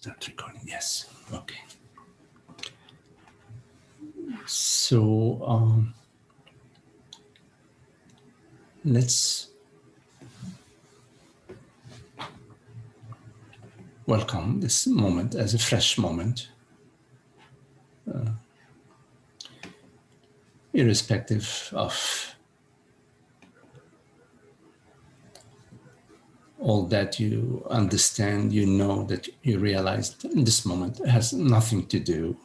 Start recording, yes. Okay. So let's welcome this moment as a fresh moment, irrespective of all that you understand, you know, that you realized in this moment has nothing to do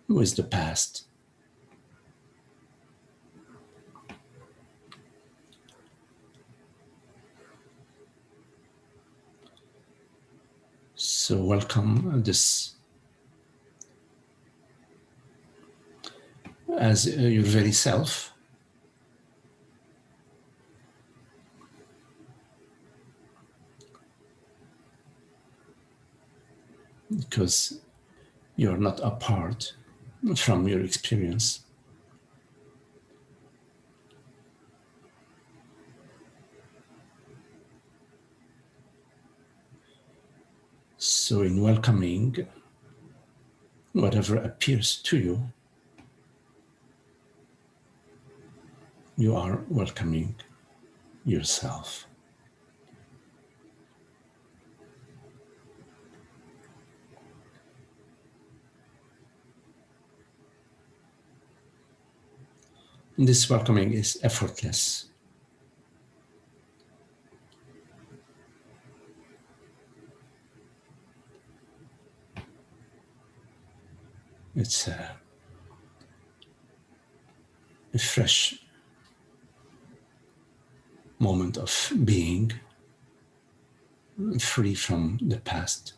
with the past. So welcome this as your very self. Because you're not apart from your experience. So in welcoming whatever appears to you, you are welcoming yourself. And this welcoming is effortless. It's a fresh moment of being, free from the past.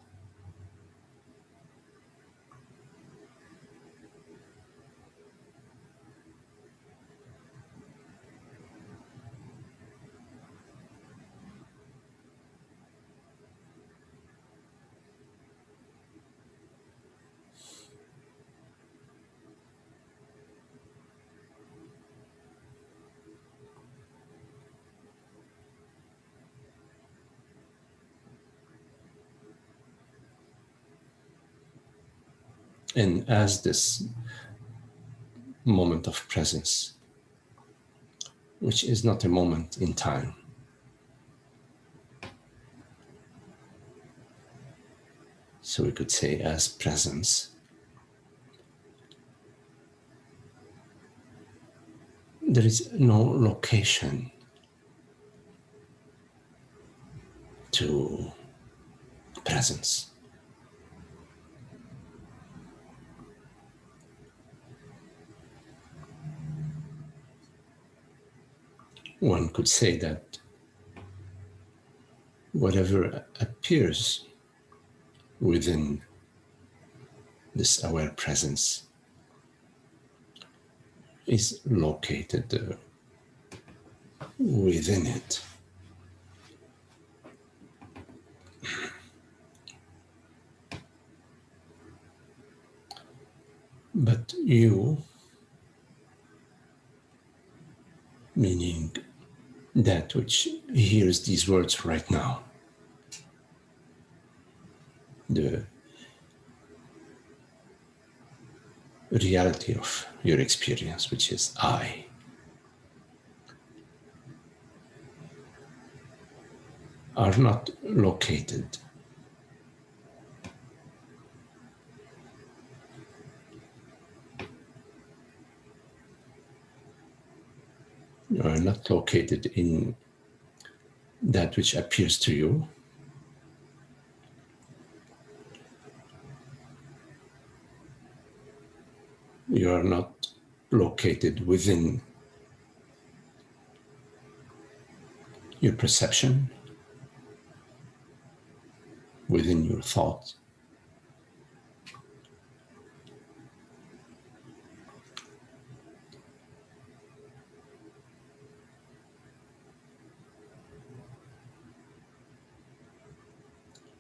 And as this moment of presence, which is not a moment in time, so we could say as presence, there is no location to presence. One could say that whatever appears within this aware presence is located within it. But you, meaning that which hears these words right now, the reality of your experience, which is I, are not located in that which appears to you. You are not located within your perception, within your thought.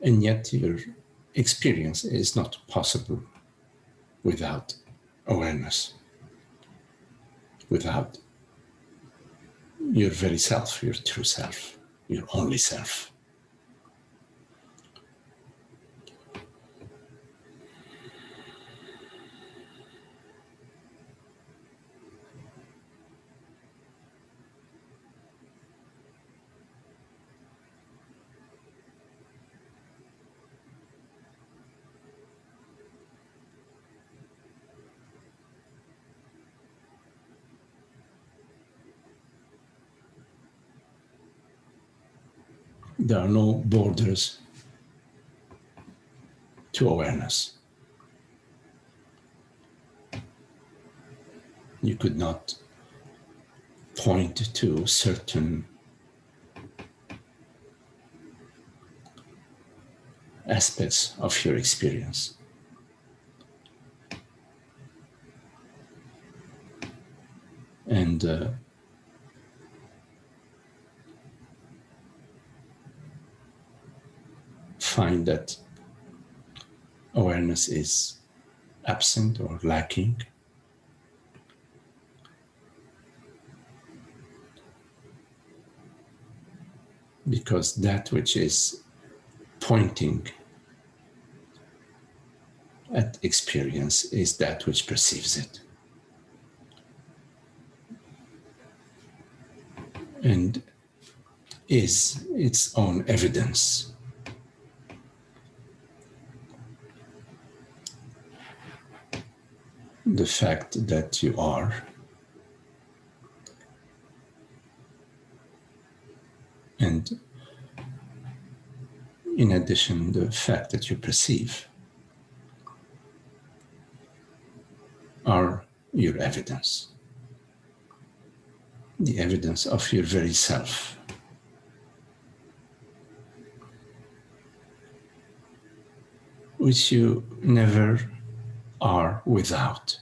And yet your experience is not possible without awareness, without your very self, your true self, your only self. There are no borders to awareness. You could not point to certain aspects of your experience. And find that awareness is absent or lacking. Because that which is pointing at experience is that which perceives it. And is its own evidence. The fact that you are, and in addition, the fact that you perceive are your evidence. The evidence of your very self. Which you never are without.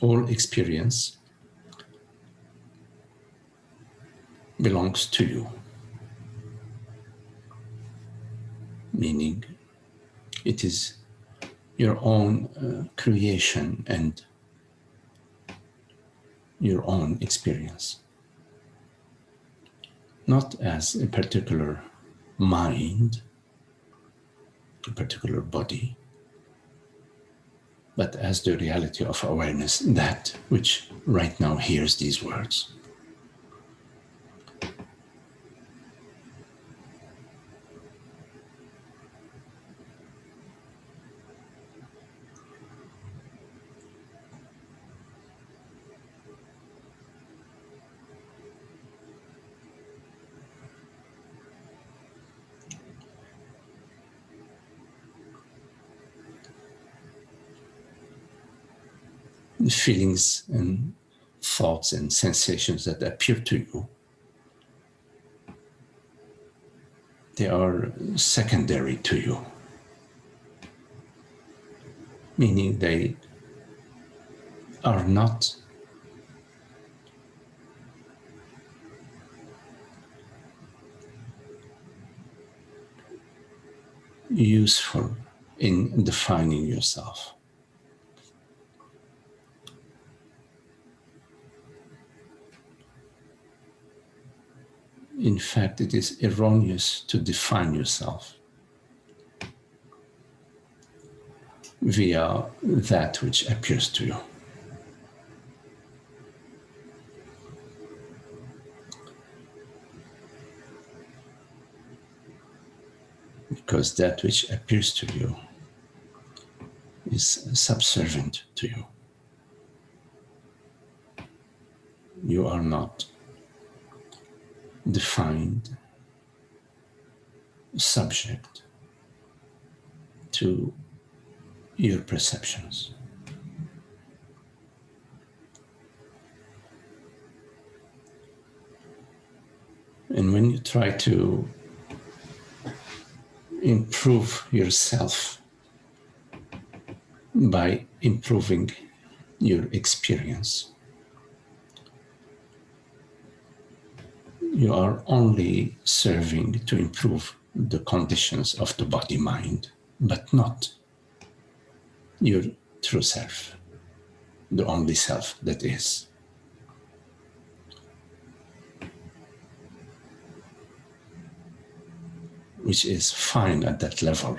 All experience belongs to you, meaning it is your own creation and your own experience, not as a particular mind, a particular body, but as the reality of awareness, that which right now hears these words. The feelings and thoughts and sensations that appear to you, they are secondary to you, meaning they are not useful in defining yourself. In fact, it is erroneous to define yourself via that which appears to you. Because that which appears to you is subservient to you. You are not defined subject to your perceptions. And when you try to improve yourself by improving your experience, you are only serving to improve the conditions of the body-mind, but not your true self, the only self that is. Which is fine at that level.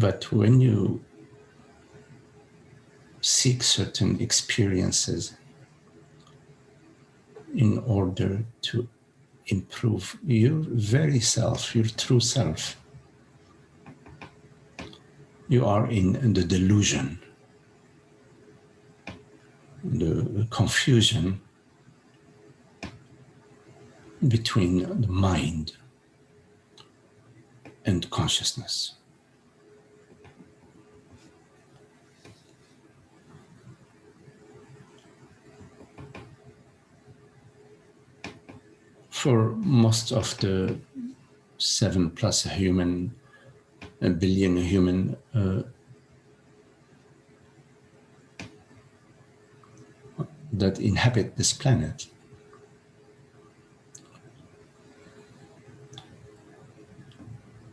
But when you seek certain experiences in order to improve your very self, your true self, you are in the delusion, the confusion between the mind and consciousness. For most of the 7+ billion human that inhabit this planet,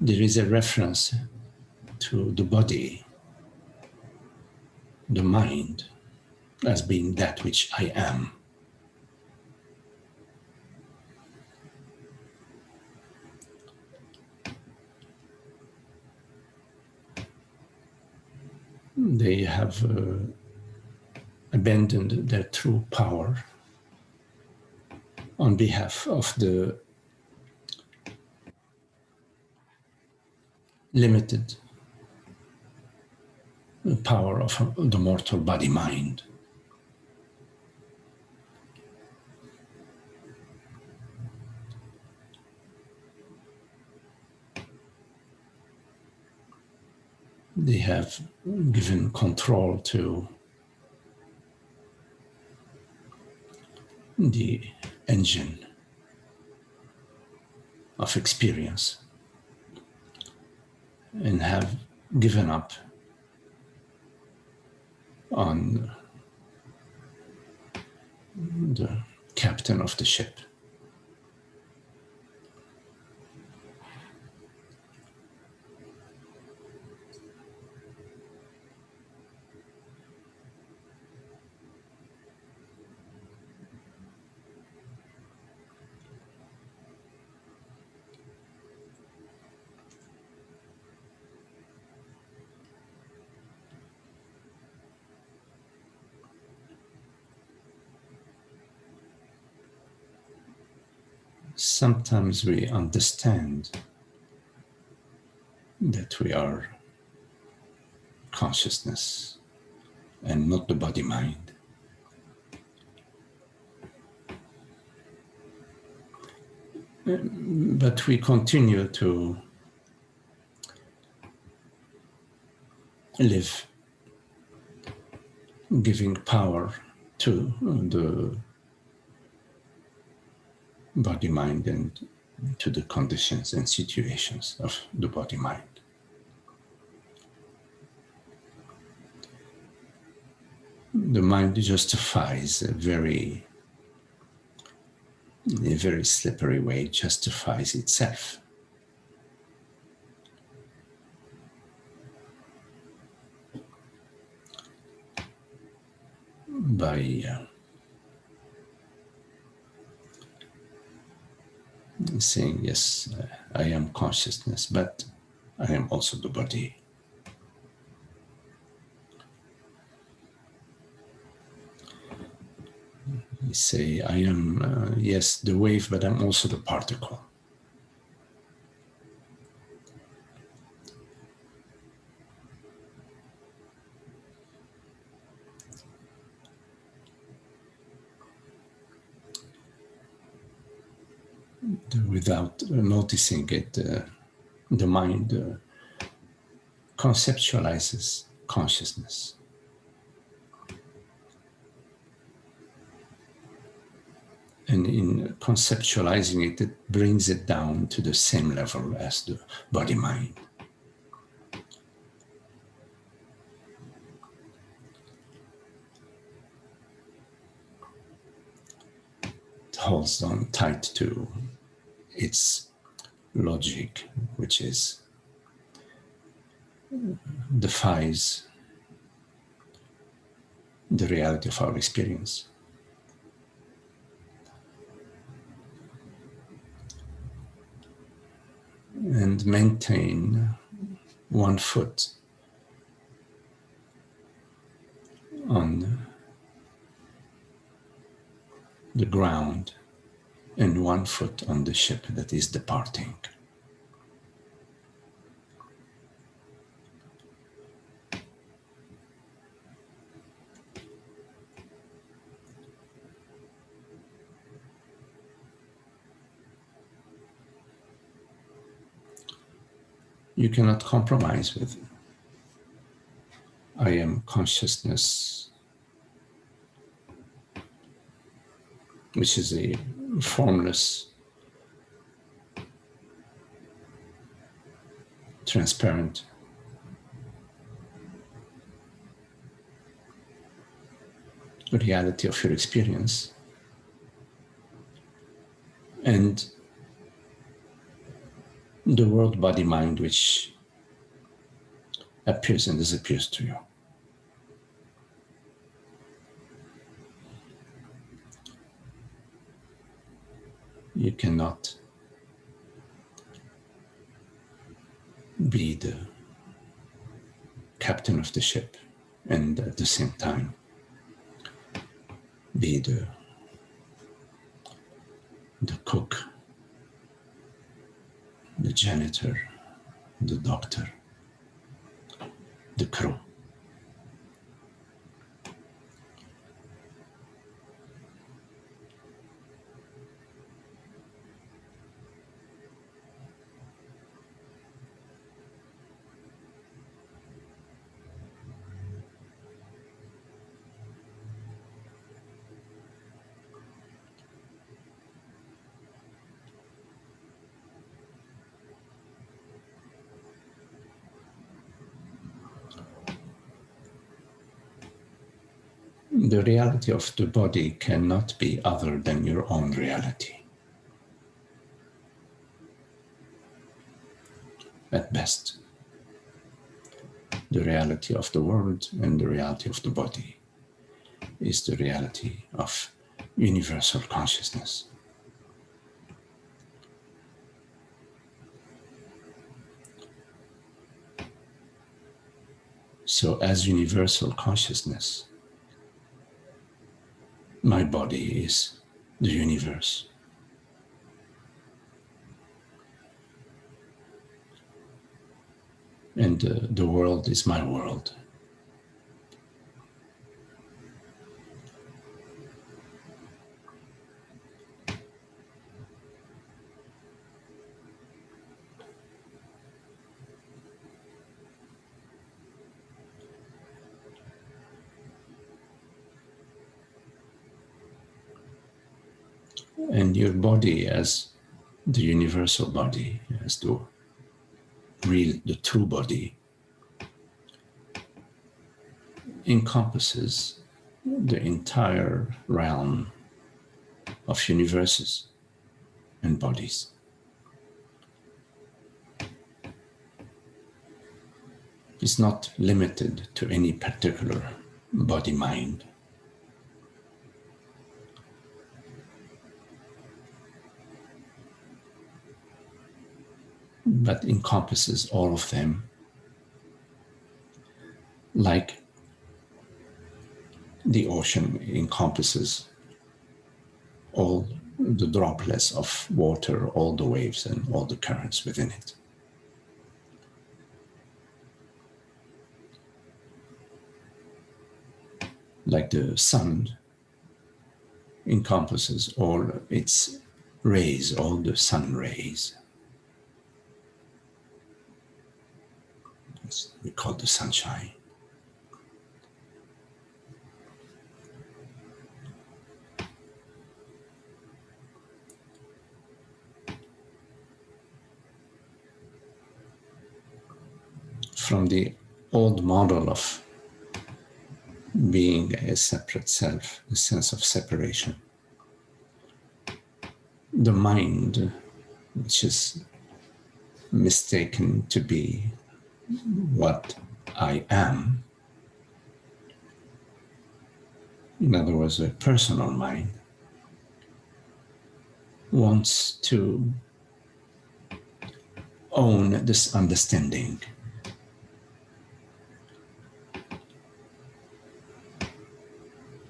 there is a reference to the body, the mind, as being that which I am. They have abandoned their true power on behalf of the limited power of the mortal body-mind. They have given control to the engine of experience and have given up on the captain of the ship. Sometimes we understand that we are consciousness and not the body-mind. But we continue to live giving power to the body-mind and to the conditions and situations of the body-mind. The mind justifies in a very slippery way, justifies itself. By saying, yes, I am consciousness, but I am also the body. You say, I am, yes, the wave, but I'm also the particle. Without noticing it, the mind conceptualizes consciousness. And in conceptualizing it, it brings it down to the same level as the body-mind. It holds on tight to its logic, which defies the reality of our experience. And maintain one foot on the ground and one foot on the ship that is departing. You cannot compromise with I am consciousness, which is a formless, transparent, reality of your experience, and the world, body, mind, which appears and disappears to you. You cannot be the captain of the ship and at the same time be the cook, the janitor, the doctor, the crew. The reality of the body cannot be other than your own reality. At best, the reality of the world and the reality of the body is the reality of universal consciousness. So as universal consciousness, my body is the universe. And the world is my world. And your body as the universal body, as the true body, encompasses the entire realm of universes and bodies. It's not limited to any particular body-mind. But encompasses all of them, like the ocean encompasses all the droplets of water, all the waves and all the currents within it. Like the sun encompasses all its rays, all the sun rays. We call the sunshine. From the old model of being a separate self, the sense of separation, the mind, which is mistaken to be what I am, in other words, a personal mind, wants to own this understanding.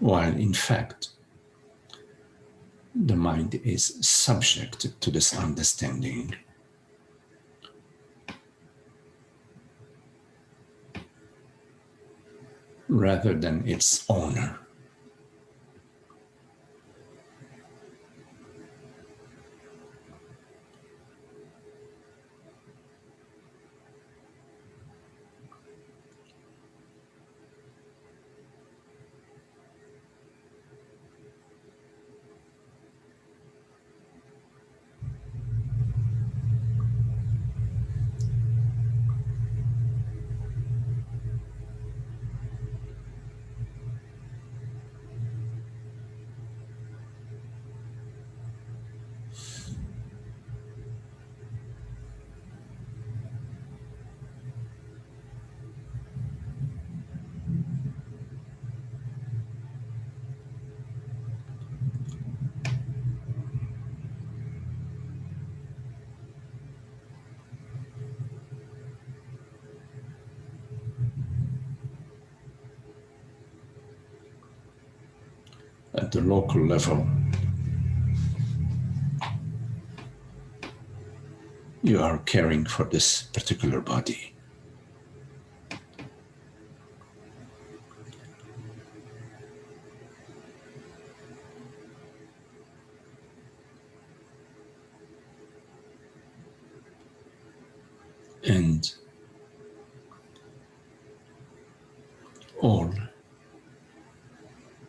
while in fact the mind is subject to this understanding. Rather than its owner. At the local level, you are caring for this particular body. And all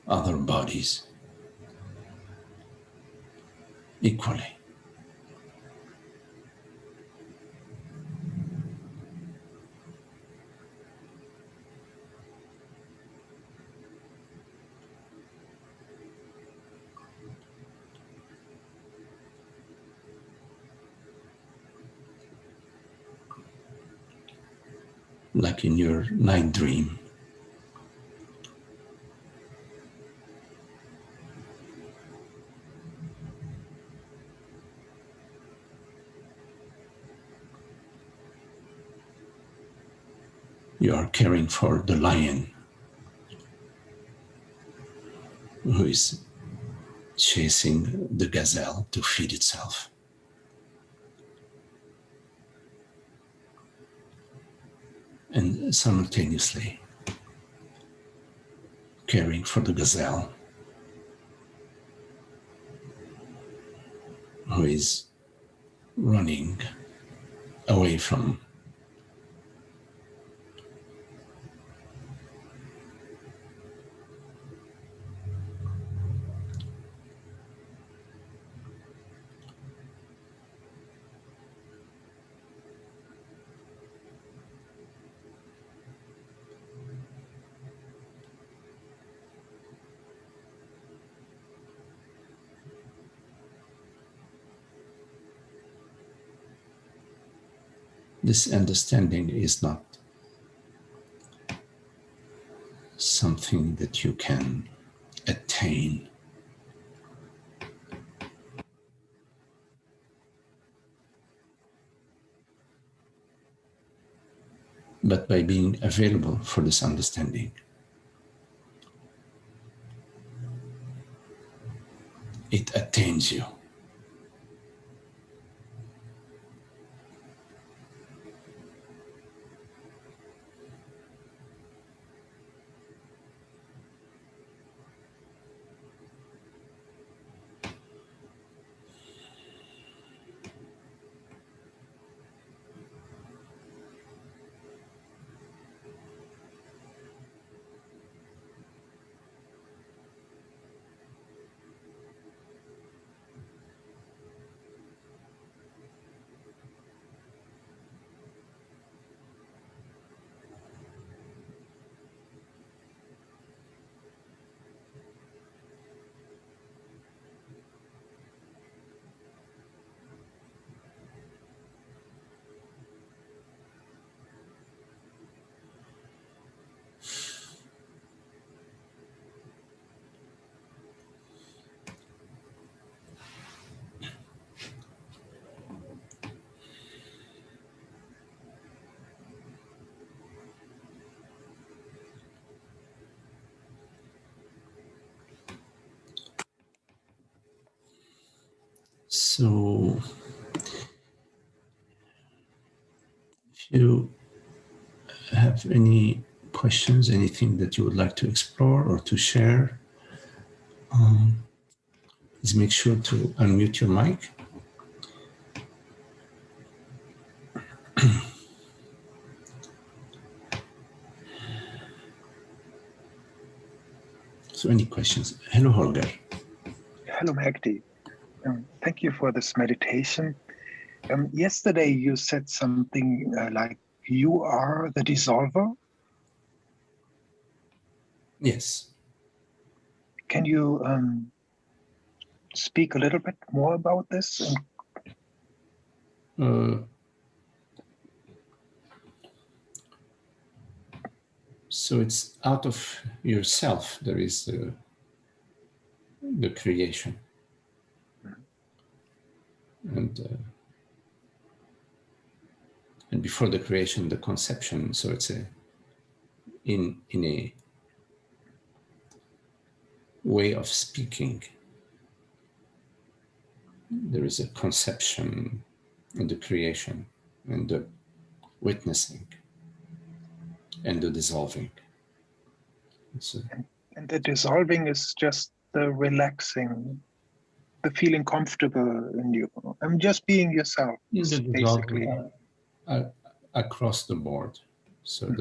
other bodies equally. Like in your night dream, you are caring for the lion who is chasing the gazelle to feed itself. And simultaneously caring for the gazelle who is running away from this. Understanding is not something that you can attain, but by being available for this understanding, it attains you. So if you have any questions, anything that you would like to explore or to share, please make sure to unmute your mic. So any questions? Hello, Holger. Hello, Magdi. Thank you for this meditation. Yesterday you said something like, you are the dissolver. Yes. Can you speak a little bit more about this? So it's out of yourself there is the creation. And before the creation, the conception. So it's in a way of speaking, there is a conception and the creation and the witnessing and the dissolving. And the dissolving is just the relaxing, the feeling comfortable in you. I'm just being yourself, basically. Across the board. So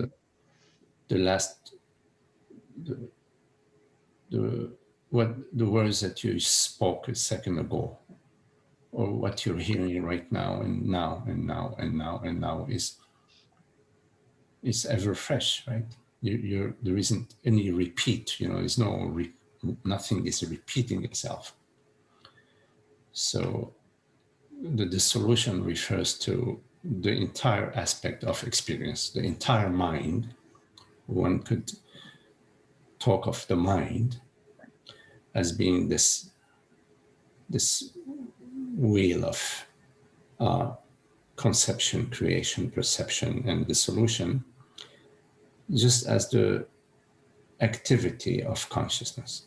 the last, the words that you spoke a second ago, or what you're hearing right now and now and now and now and now is ever fresh, right? There isn't any repeat. There's nothing is repeating itself. So the dissolution refers to the entire aspect of experience, the entire mind. One could talk of the mind as being this wheel of conception, creation, perception, and dissolution, just as the activity of consciousness.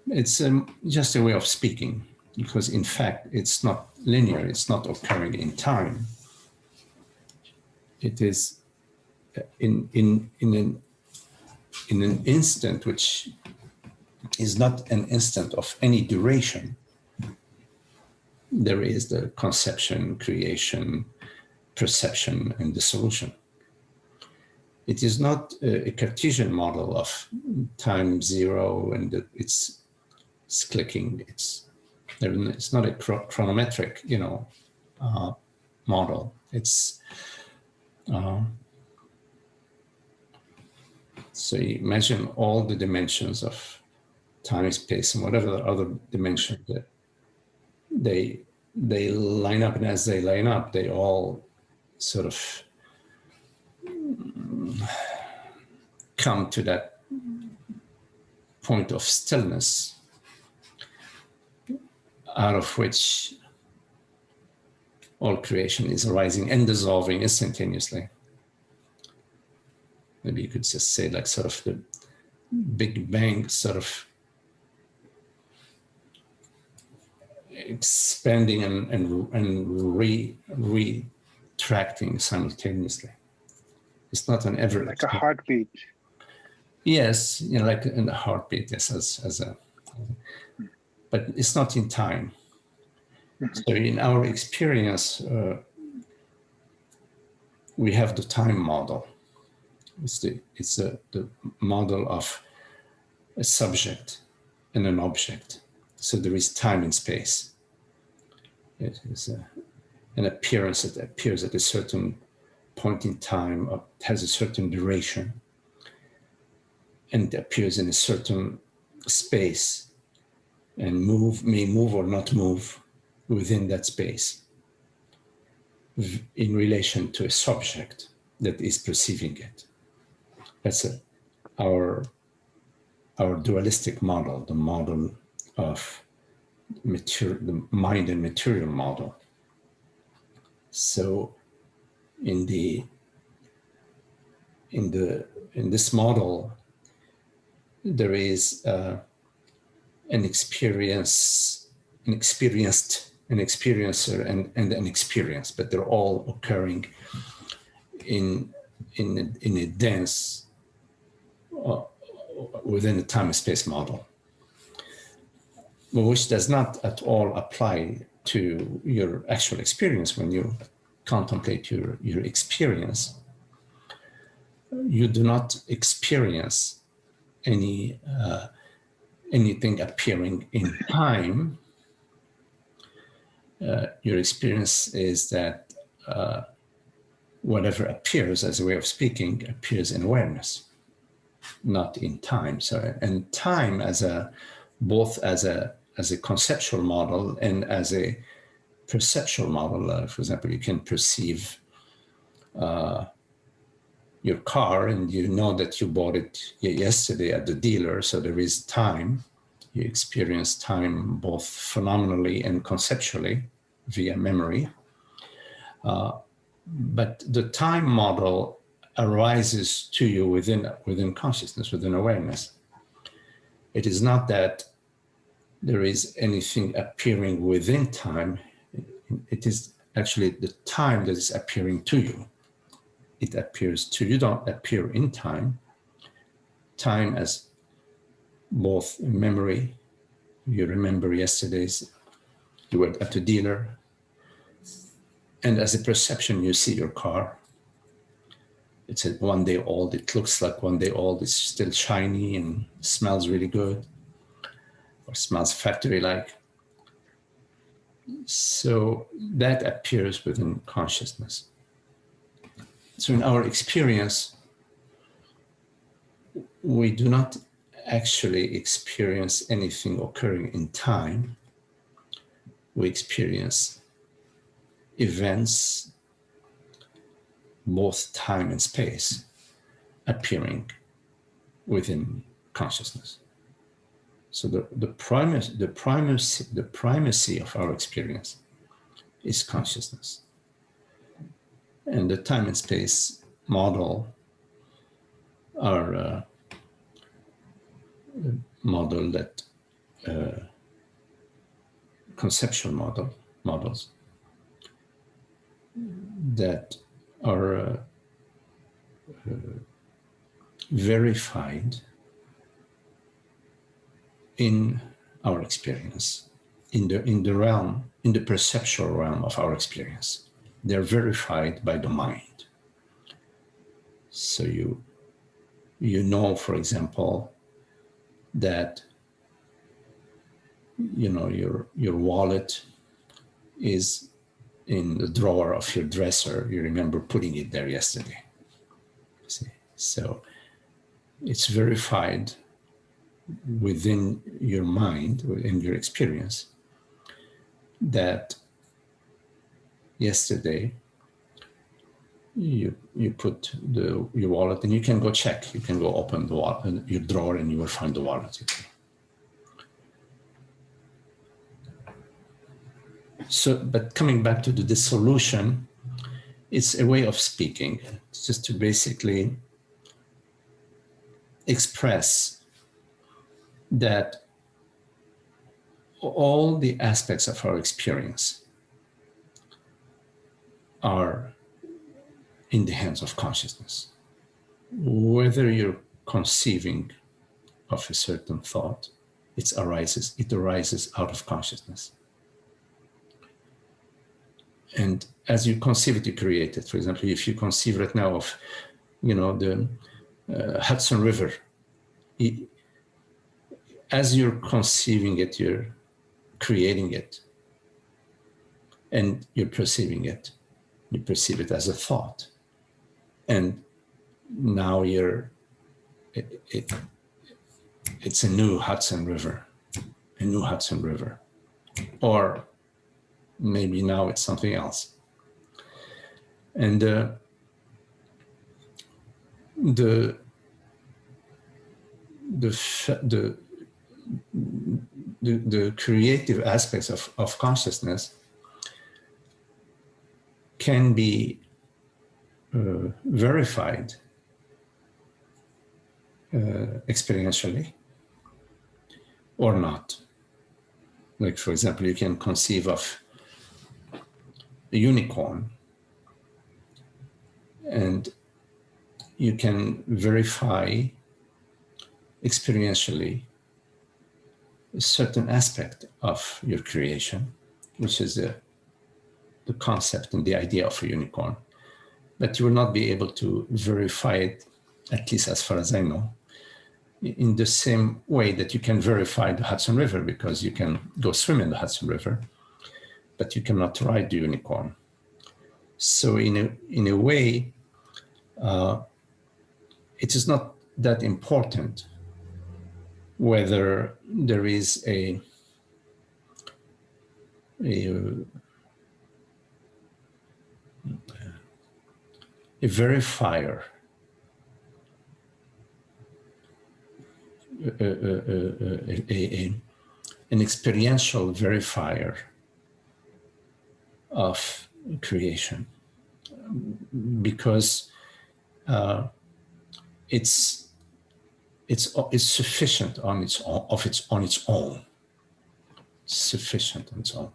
It's just a way of speaking, because in fact it's not linear, it's not occurring in time. It is in an instant which is not an instant of any duration. There is the conception, creation, perception, and dissolution. It is not a Cartesian model of time zero and it's clicking. It's not a chronometric, model. It's so you imagine all the dimensions of time, space, and whatever the other dimension that they line up, and as they line up, they all sort of come to that point of stillness, out of which all creation is arising and dissolving instantaneously. Maybe you could just say like sort of the Big Bang sort of expanding and retracting simultaneously. It's not an ever like a heartbeat. Yes, like in the heartbeat, yes, but it's not in time. So in our experience, we have the time model. It's the model of a subject and an object. So there is time and space. It is an appearance that appears at a certain point in time, or has a certain duration, and appears in a certain space, and may move or not move within that space in relation to a subject that is perceiving it. That's our dualistic model, the model of the mind and material model. So in this model, there is an experienced an experiencer and an experience, but they're all occurring in a dense within a time-space model, which does not at all apply to your actual experience. When you contemplate your experience, you do not experience anything appearing in time. Your experience is that whatever appears, as a way of speaking, appears in awareness, not in time. So, and time both as a conceptual model and as a perceptual model. For example, you can perceive your car, and you know that you bought it yesterday at the dealer, so there is time. You experience time both phenomenally and conceptually via memory. But the time model arises to you within consciousness, within awareness. It is not that there is anything appearing within time. It is actually the time that is appearing to you. It appears to you. You don't appear in time. Time as both memory. You remember yesterday's, you were at the dealer. And as a perception, you see your car. It's 1 day old. It looks like 1 day old. It's still shiny and smells really good, or smells factory-like. So that appears within consciousness. So in our experience, we do not actually experience anything occurring in time. We experience events, both time and space, appearing within consciousness. So the primacy of our experience is consciousness. And the time and space model are a model that conceptual models that are verified in our experience, in the perceptual realm of our experience. They're verified by the mind. So you know, for example, that your wallet is in the drawer of your dresser. You remember putting it there yesterday. See? So it's verified within your mind, within your experience, that yesterday you put your wallet, and you can go check. You can go open the wallet, your drawer, and you will find the wallet. So, but coming back to the dissolution, it's a way of speaking. It's just to basically express that all the aspects of our experience are in the hands of consciousness. Whether you're conceiving of a certain thought, it arises out of consciousness. And as you conceive it, you create it. For example, if you conceive right now of, the Hudson River, as you're conceiving it, you're creating it, and you're perceiving it. You perceive it as a thought, and now it's a new Hudson River, or maybe now it's something else. And the creative aspects of consciousness can be verified experientially or not. Like, for example, you can conceive of a unicorn, and you can verify experientially a certain aspect of your creation, which is the concept and the idea of a unicorn. But you will not be able to verify it, at least as far as I know, in the same way that you can verify the Hudson River, because you can go swim in the Hudson River, but you cannot ride the unicorn. So in a way, it is not that important whether there is a verifier, an experiential verifier of creation, because it's sufficient on its own, sufficient on its own.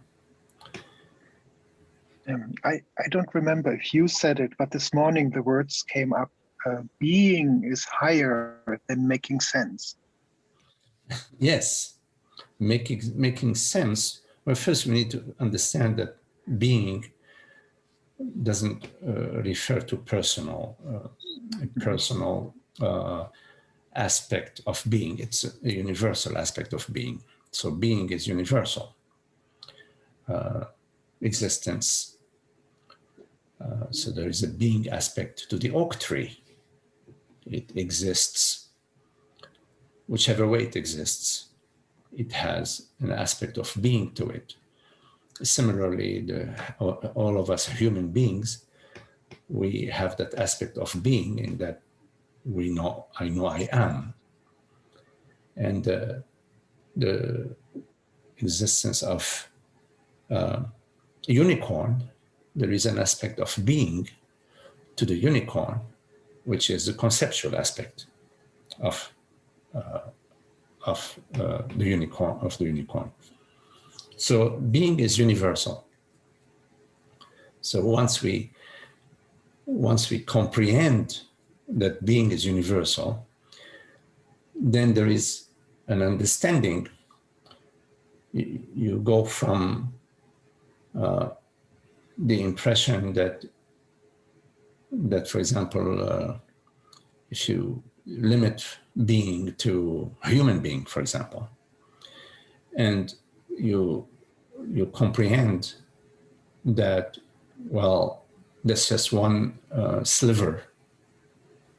I don't remember if you said it, but this morning the words came up, being is higher than making sense. Yes, making sense. Well, first we need to understand that being doesn't refer to personal aspect of being. It's a universal aspect of being. So being is universal. Existence. So there is a being aspect to the oak tree. It exists, whichever way it exists. It has an aspect of being to it. Similarly, all of us human beings, we have that aspect of being, in that we know I am. And the existence of a unicorn, there is an aspect of being to the unicorn, which is the conceptual aspect of the unicorn. So being is universal. So once we comprehend that being is universal, then there is an understanding. You go from the impression that, for example, if you limit being to a human being, for example, and you comprehend that, well, that's just one sliver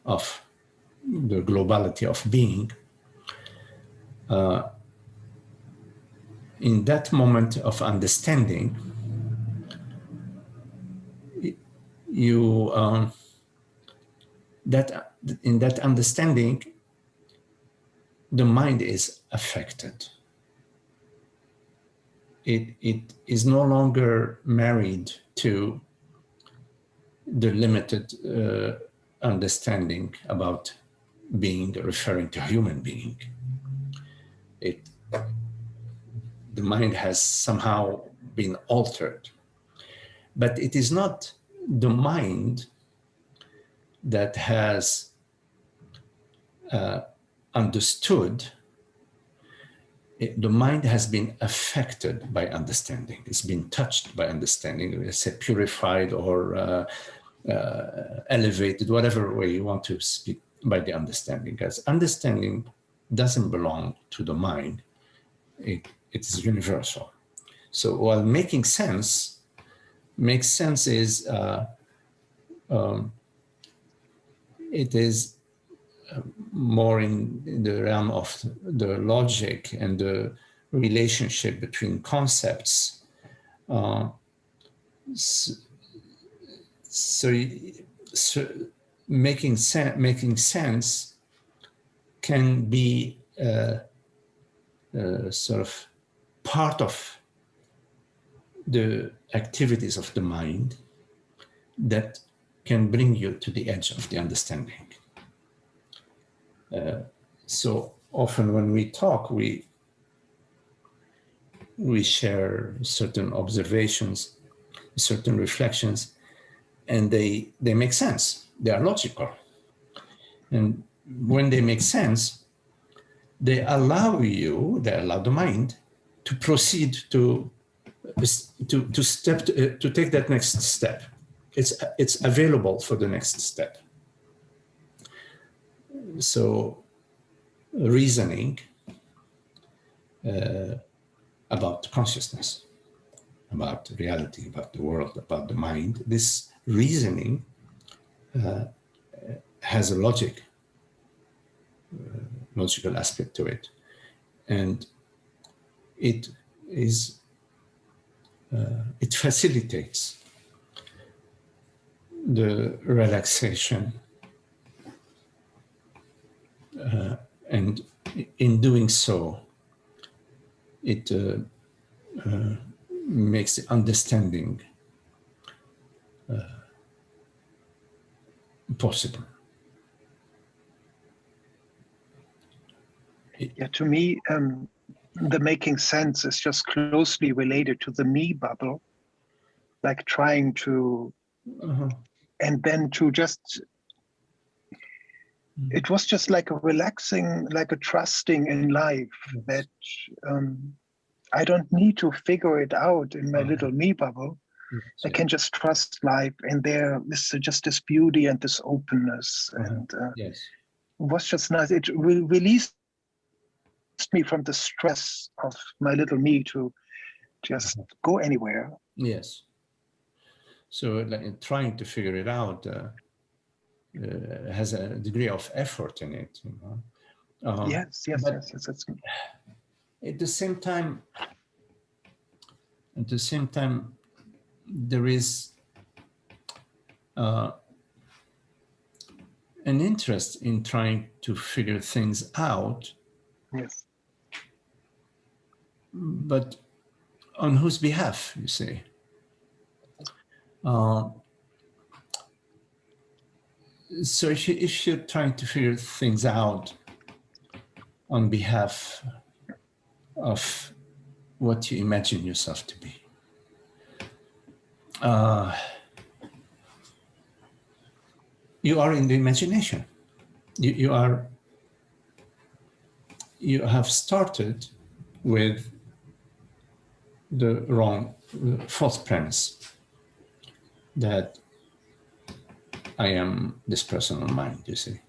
of the globality of being. In that moment of understanding, in that understanding, the mind is affected. It is no longer married to the limited understanding about being, referring to human being. The mind has somehow been altered. But it is not the mind that has understood. The mind has been affected by understanding. It's been touched by understanding. It's purified or elevated, whatever way you want to speak, by the understanding. Because understanding doesn't belong to the mind. It is universal. So while making sense is it is more in the realm of the logic and the relationship between concepts. So making sense can be sort of part of the activities of the mind that can bring you to the edge of the understanding. So often when we talk, we share certain observations. certain reflections, and they make sense. They are logical. And when they make sense, they allow the mind to proceed to take that next step. It's available for the next step. So reasoning about consciousness, about reality, about the world, about the mind, this reasoning has a logical aspect to it, and it facilitates the relaxation, and in doing so, it makes the understanding possible. Yeah, to me, the making sense is just closely related to the me bubble, like trying to, and then to just, it was just like a relaxing, like a trusting in life, that I don't need to figure it out in my little me bubble. I can just trust life, and there is just this beauty and this openness, and Yes. it was just nice. It released me from the stress of my little me to just go anywhere. Yes. So like, trying to figure it out has a degree of effort in it, you know. Yes. At the same time, there is an interest in trying to figure things out. Yes. But on whose behalf, you see? So if you're trying to figure things out on behalf of what you imagine yourself to be, you are in the imagination. You have started with the false premise that I am this personal mind, you see.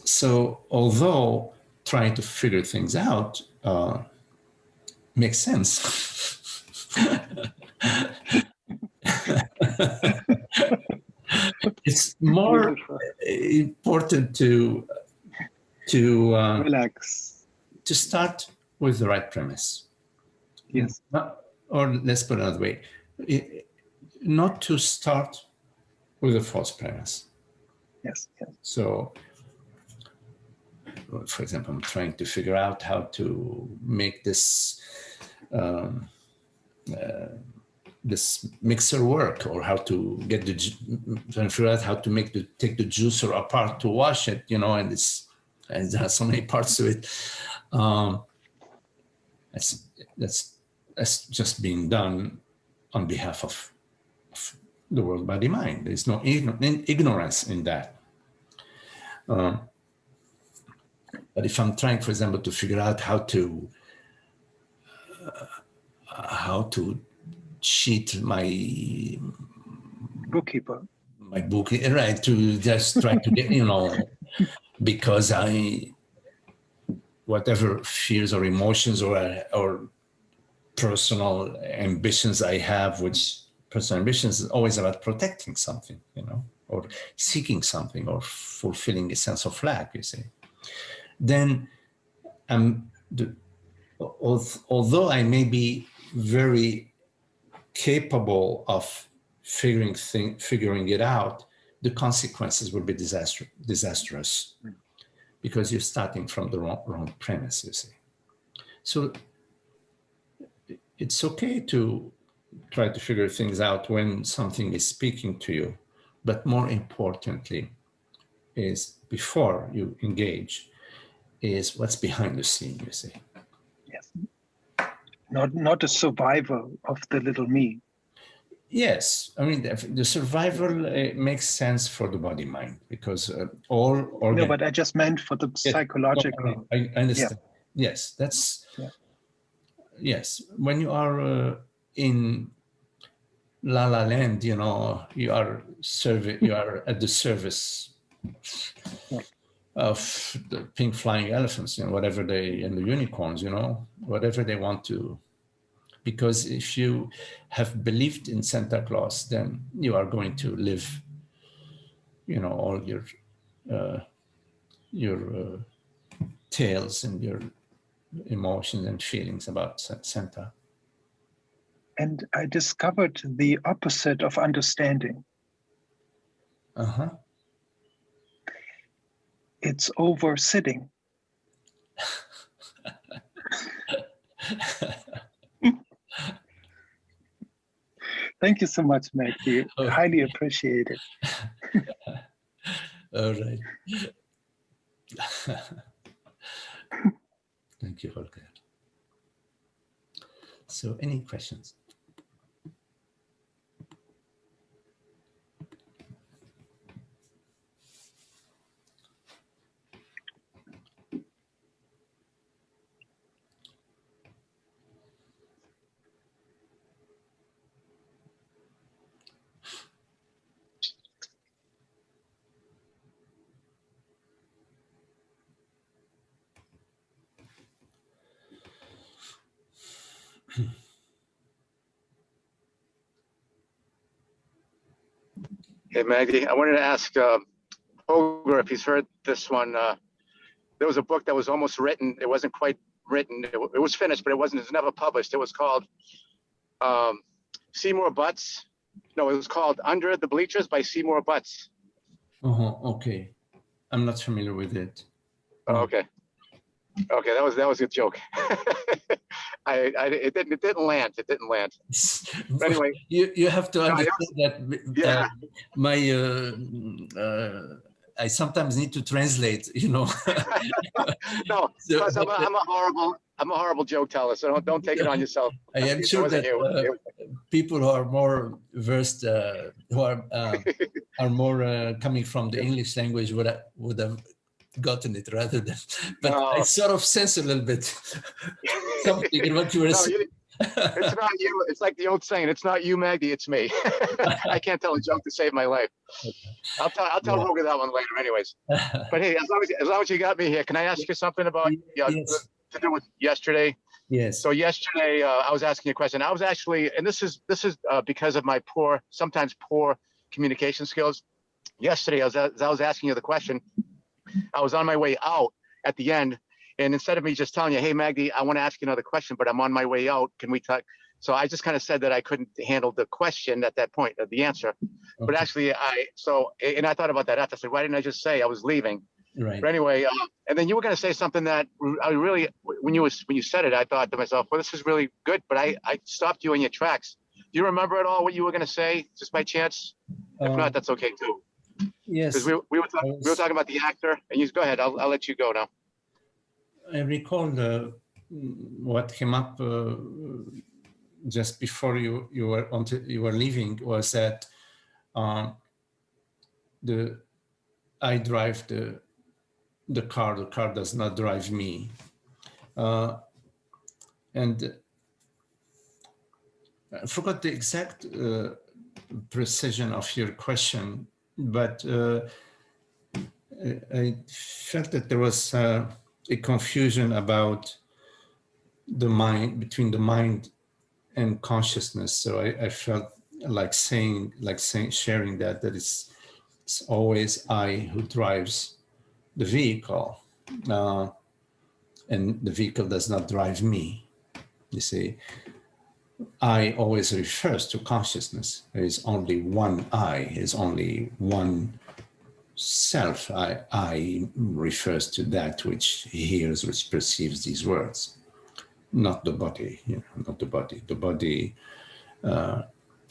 So although trying to figure things out makes sense, it's more important to relax, to start with the right premise. Yes. Or let's put it another way, not to start with a false premise. Yes. So, for example, I'm trying to figure out how to make this this mixer work, or how to get figure out how to take the juicer apart to wash it, you know, and there are so many parts to it. That's just being done on behalf of the world body mind. There's no ignorance in that. But if I'm trying, for example, to figure out how to cheat my bookkeeper, right, to just try to get, you know, because whatever fears or emotions or personal ambitions I have, which personal ambitions is always about protecting something, you know, or seeking something, or fulfilling a sense of lack, you see. Then although I may be very capable of figuring it out, the consequences will be disastrous, because you're starting from the wrong premise, you see. So it's okay to try to figure things out when something is speaking to you, but more importantly is, before you engage, is what's behind the scene, you see. Yes. not a survival of the little me. Yes, I mean the survival makes sense for the body mind, because all organ. No, but I just meant for the psychological. I understand. Yeah. Yes, that's yes. When you are in La La Land, you know, you are at the service of the pink flying elephants, you know, whatever they, and the unicorns, you know, whatever they want to. Because if you have believed in Santa Claus, then you are going to live, you know, all your tales and your emotions and feelings about Santa. And I discovered the opposite of understanding. Uh-huh. It's over sitting. Thank you so much, Maggie. Okay. Highly appreciate it. All right. Thank you, Holger. So, any questions? Hey, Maggie, I wanted to ask Holger if he's heard this one. There was a book that was almost written. It wasn't quite written. It was finished, but it was never published. It was called Seymour Butts. No, it was called Under the Bleachers by Seymour Butts. Okay. I'm not familiar with it. Oh, okay. Okay, that was a joke. It didn't land. It didn't land. But anyway, you have to understand that I sometimes need to translate. You know. No, because I'm a horrible joke teller. So don't take it on yourself. I am sure that people who are more versed, who are more coming from the English language would have gotten it rather than, but I sort of sense a little bit something in what you were saying. It's not you. It's like the old saying, it's not you, Maggie, it's me. I can't tell a joke to save my life. I'll tell Holger that one later anyways. But hey, as long as you got me here, can I ask you something about to do with yesterday? Yes. So yesterday I was asking you a question. I was actually, and this is because of my sometimes poor communication skills. Yesterday, as I was asking you the question, I was on my way out at the end, and instead of me just telling you, hey, Maggie, I want to ask you another question, but I'm on my way out. Can we talk? So I just kind of said that I couldn't handle the question at that point, the answer. Okay. But actually, I thought about that after. I said, why didn't I just say I was leaving? Right. But anyway, and then you were going to say something that I really, when you said it, I thought to myself, well, this is really good. But I stopped you in your tracks. Do you remember at all what you were going to say, just by chance? If not, that's okay too. Yes. Because we were talking about the actor, and you go ahead. I'll let you go now. I recall what came up just before you were leaving was that I drive the car. The car does not drive me, and I forgot the exact precision of your question, but I felt that there was a confusion about the mind, between the mind and consciousness. So I felt like sharing that it's always I who drives the vehicle, and the vehicle does not drive me. You see, I always refers to consciousness. There is only one I. There is only one self. I refers to that which hears, which perceives these words, not the body. Not the body. The body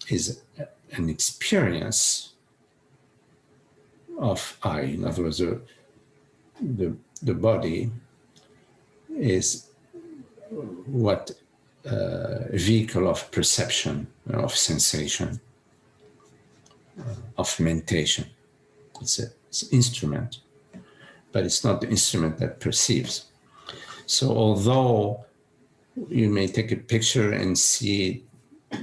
is an experience of I. In other words, the body is what vehicle of perception, of sensation, of mentation. It's an instrument, but it's not the instrument that perceives. So although you may take a picture and see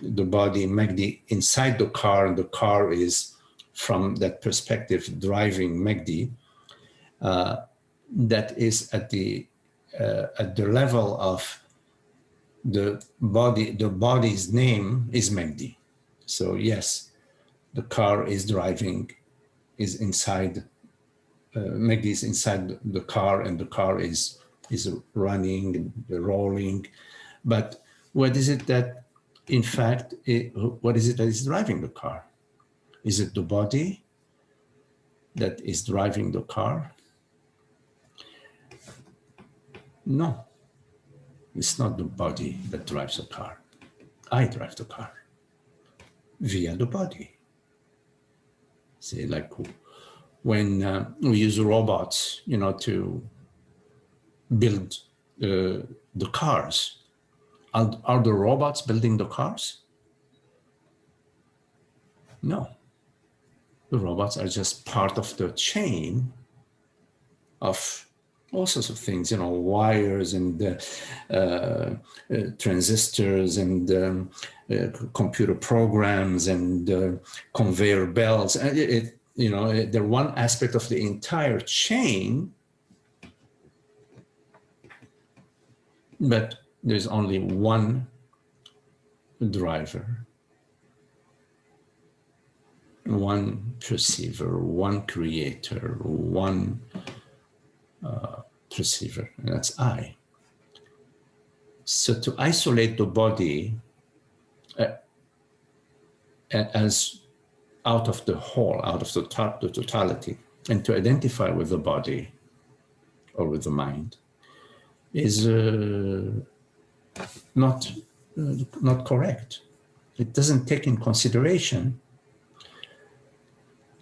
the body Magdi inside the car, and the car is, from that perspective, driving Magdi, that is at the level of the body. The body's name is Magdi. So yes, the car is driving, is inside, Magdi is inside the car, and the car is running, rolling. But what is it that, in fact, what is it that is driving the car? Is it the body that is driving the car? No, it's not the body that drives the car. I drive the car via the body. See, like when we use robots, to build the cars. Are the robots building the cars? No. The robots are just part of the chain of all sorts of things, wires and transistors and computer programs and conveyor belts. They're one aspect of the entire chain, but there's only one driver, one perceiver, one creator, one perceiver, and that's I. So to isolate the body as out of the whole, out of the totality, and to identify with the body or with the mind is not correct. It doesn't take in consideration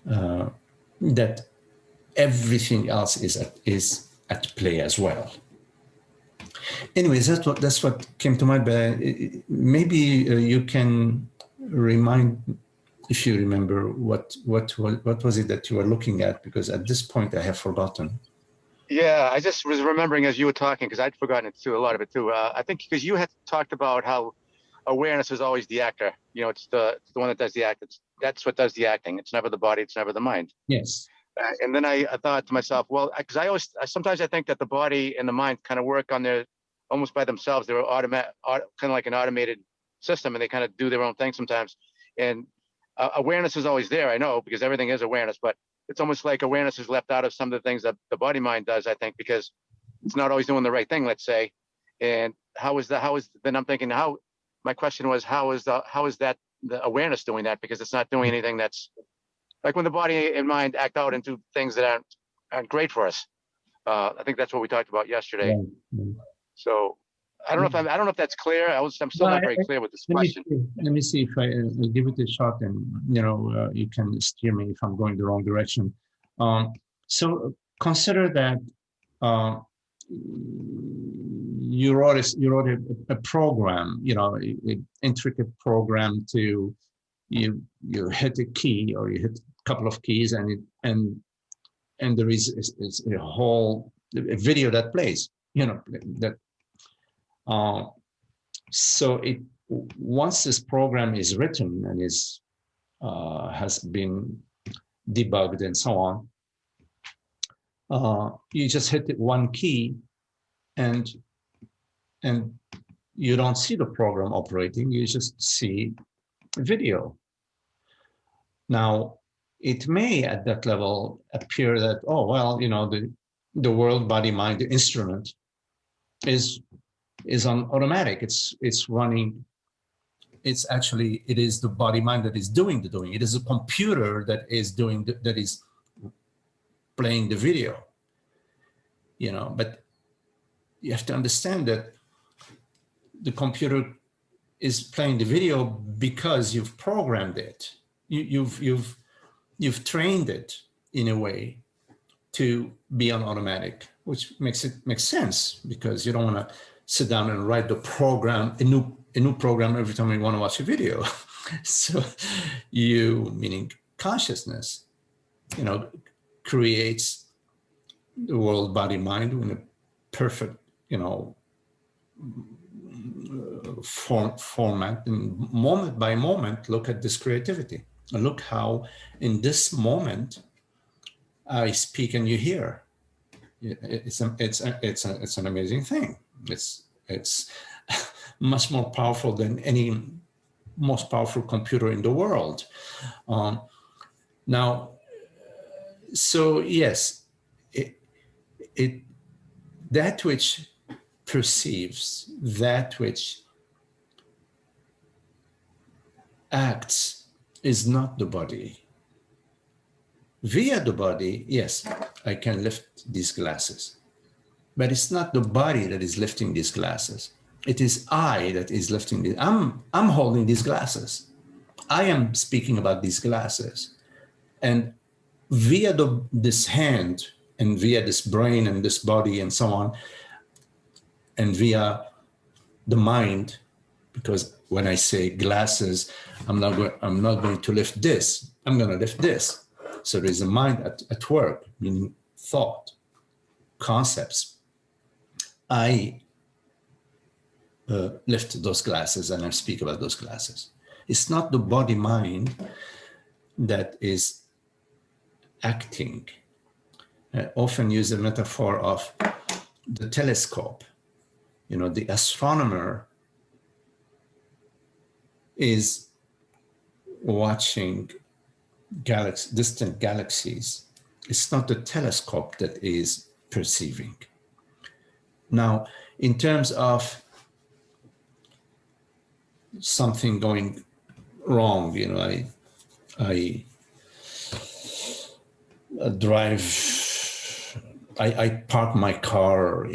that everything else is at play as well. Anyways, that's what came to mind. But maybe you can remind, if you remember, what was it that you were looking at? Because at this point I have forgotten. Yeah, I just was remembering as you were talking, because I'd forgotten it too, a lot of it too. I think because you had talked about how awareness is always the actor. It's the one that does the act. That's what does the acting. It's never the body. It's never the mind. Yes. And then I thought to myself, well, because sometimes I think that the body and the mind kind of work on their almost by themselves. They're kind of like an automated system, and they kind of do their own thing sometimes. And awareness is always there, I know, because everything is awareness, but it's almost like awareness is left out of some of the things that the body mind does, I think, because it's not always doing the right thing, let's say. And then I'm thinking, my question was, how is that the awareness doing that? Because it's not doing anything that's like when the body and mind act out and do things that aren't great for us. I think that's what we talked about yesterday. Yeah. So I don't know if that's clear. I'm still not very clear with this question. Let me see if I give it a shot, and you can steer me if I'm going the wrong direction. So consider that you wrote a program, an intricate program to you hit a key, or you hit a couple of keys, and there is a whole video that plays, that. So once this program is written and has been debugged and so on, you just hit one key, and you don't see the program operating. You just see video. Now, it may at that level appear that, oh well, the world, body, mind, the instrument is on automatic. It's running. It is the body mind that is doing the doing. It is a computer that is that is playing the video. But you have to understand that the computer is playing the video because you've programmed it. You've trained it in a way to be on automatic, which makes sense, because you don't want to sit down and write the program, a new program every time you want to watch a video. So you, meaning consciousness, creates the world, body, mind in a perfect, format, and moment by moment, look at this creativity. And look how in this moment I speak and you hear. It's an amazing thing. It's much more powerful than any most powerful computer in the world. Now, so yes, that which perceives, that which acts is not the body. Via the body, yes, I can lift these glasses, but it's not the body that is lifting these glasses. It is I that is lifting these. I'm holding these glasses. I am speaking about these glasses. And via this hand and via this brain and this body and so on, and via the mind, because when I say glasses, I'm not going to lift this. I'm going to lift this. So there's a mind at work, meaning thought, concepts. I lift those glasses and I speak about those glasses. It's not the body mind that is acting. I often use a metaphor of the telescope. The astronomer is watching distant galaxies. It's not the telescope that is perceiving. Now, in terms of something going wrong, I I park my car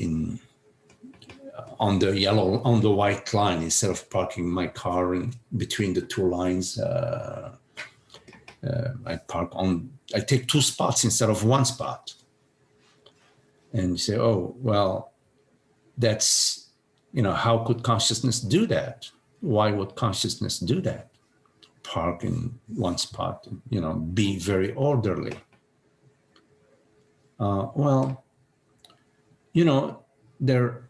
on the white line instead of parking my car in between the two lines. I take two spots instead of one spot. And you say, oh, well, that's, how could consciousness do that? Why would consciousness do that? Park in one spot, be very orderly. Well, there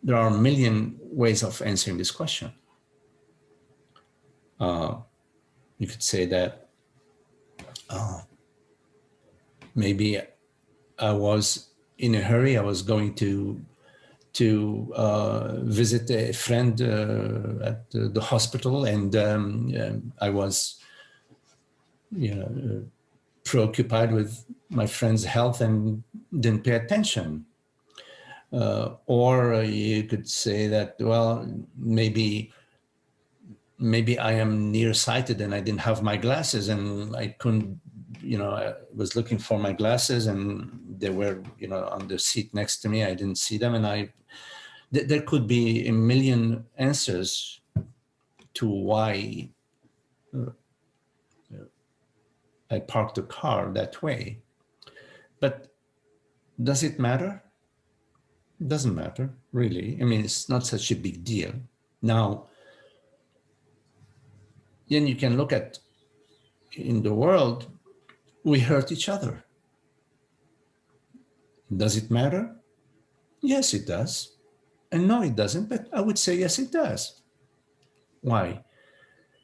are a million ways of answering this question. You could say that maybe I was in a hurry. I was going to visit a friend at the hospital, and I was, preoccupied with my friend's health and didn't pay attention. Or you could say that, well, maybe I am nearsighted and I didn't have my glasses and I couldn't, I was looking for my glasses and they were, on the seat next to me. I didn't see them, and there could be a million answers to why I parked the car that way. But does it matter? It doesn't matter, really. I mean, it's not such a big deal. Now, then you can look at, in the world, we hurt each other. Does it matter? Yes, it does. And no, it doesn't, but I would say yes, it does. Why?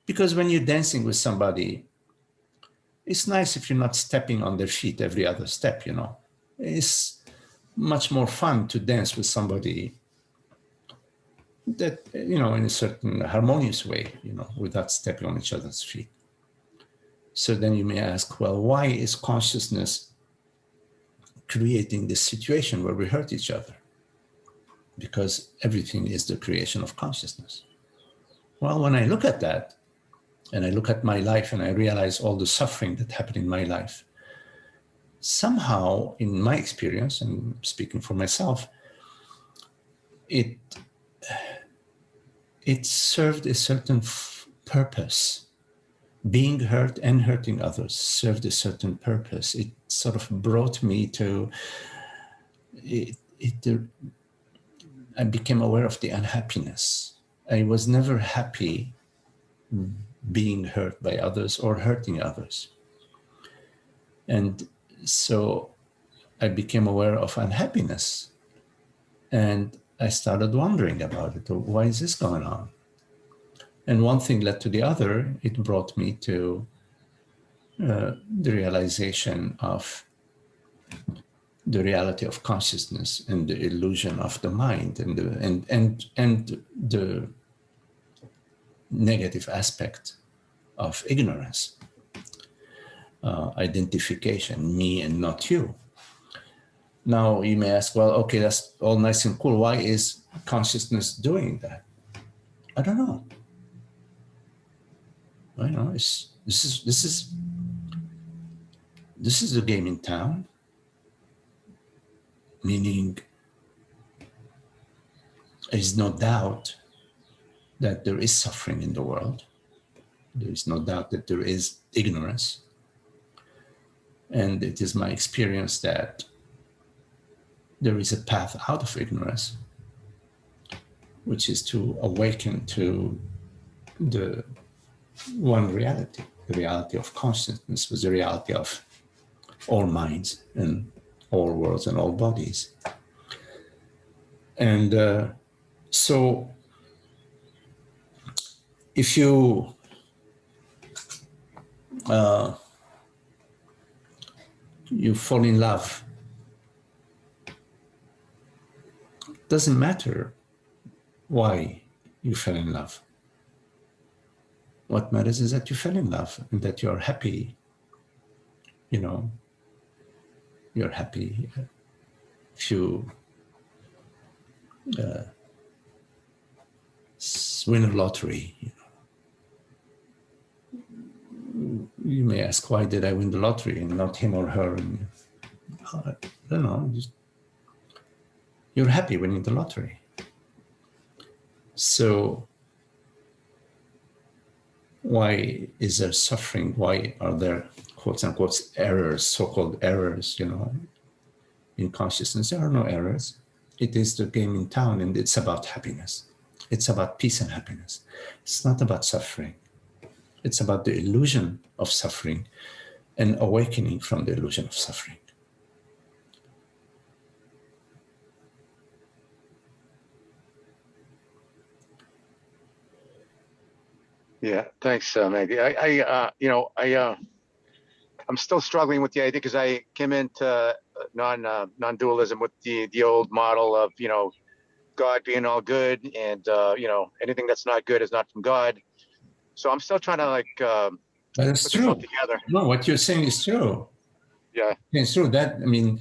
Because when you're dancing with somebody, it's nice if you're not stepping on their feet every other step, It's much more fun to dance with somebody that, in a certain harmonious way, without stepping on each other's feet. So then you may ask, well, why is consciousness creating this situation where we hurt each other? Because everything is the creation of consciousness. Well, when I look at that, and I look at my life and I realize all the suffering that happened in my life, somehow, in my experience, and speaking for myself, it served a certain purpose. Being hurt and hurting others served a certain purpose. It sort of brought me to I became aware of the unhappiness. I was never happy being hurt by others or hurting others. And so I became aware of unhappiness. And I started wondering about it. Why is this going on? And one thing led to the other. It brought me to the realization of the reality of consciousness and the illusion of the mind and the negative aspect of ignorance, identification, me and not you. Now you may ask, well, okay, that's all nice and cool. Why is consciousness doing that? I don't know. I know this is the game in town. Meaning, there is no doubt that there is suffering in the world. There is no doubt that there is ignorance. And it is my experience that there is a path out of ignorance, which is to awaken to the one reality, the reality of consciousness, was the reality of all minds and all worlds and all bodies. And so if you you fall in love, it doesn't matter why you fell in love. What matters is that you fell in love and that you're happy. You know, you're happy if you win a lottery. You may ask, why did I win the lottery and not him or her? And, I don't know. You're happy winning the lottery. So why is there suffering? Why are there, quotes unquote, errors, so-called errors, in consciousness? There are no errors. It is the game in town, and it's about happiness. It's about peace and happiness. It's not about suffering. It's about the illusion of suffering and awakening from the illusion of suffering. Yeah, thanks, Maggie. I'm still struggling with the idea because I came into non-dualism with the old model of God being all good, and anything that's not good is not from God. So I'm still trying to That's put true. this all together. No, what you're saying is true. Yeah, It's true. That, I mean,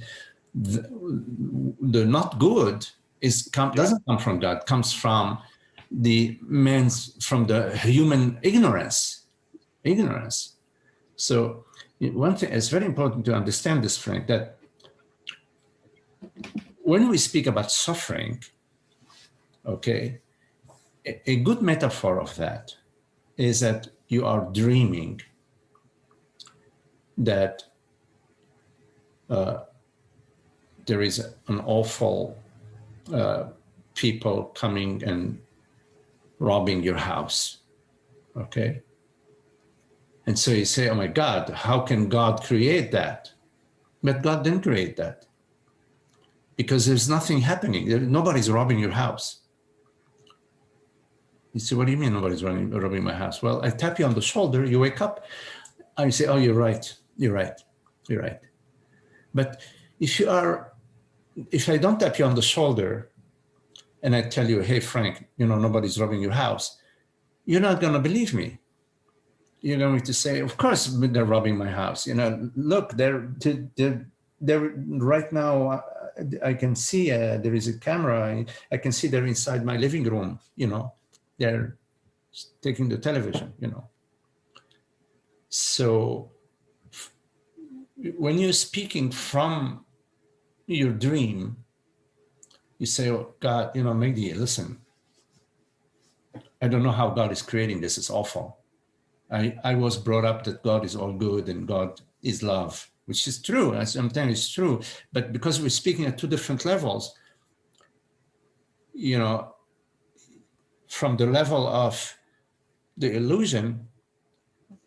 the not good doesn't come from God. Comes from from the human ignorance. So one thing, it's very important to understand this, Frank, that when we speak about suffering, okay, a good metaphor of that is that you are dreaming that there is an awful people coming and robbing your house, okay? And so you say, oh my God, how can God create that? But God didn't create that, because there's nothing happening. Nobody's robbing your house. You say, what do you mean nobody's robbing my house? Well, I tap you on the shoulder, you wake up, and you say, oh, you're right. But if I don't tap you on the shoulder and I tell you, hey, Frank, nobody's robbing your house, you're not going to believe me. You're going to say, of course they're robbing my house. Look, they're right now. I can see there is a camera. I can see they're inside my living room. They're taking the television. So when you're speaking from your dream, you say, oh, God, Magdi, listen, I don't know how God is creating this. It's awful. I was brought up that God is all good and God is love, which is true. Sometimes it's true. But because we're speaking at two different levels, you know, from the level of the illusion,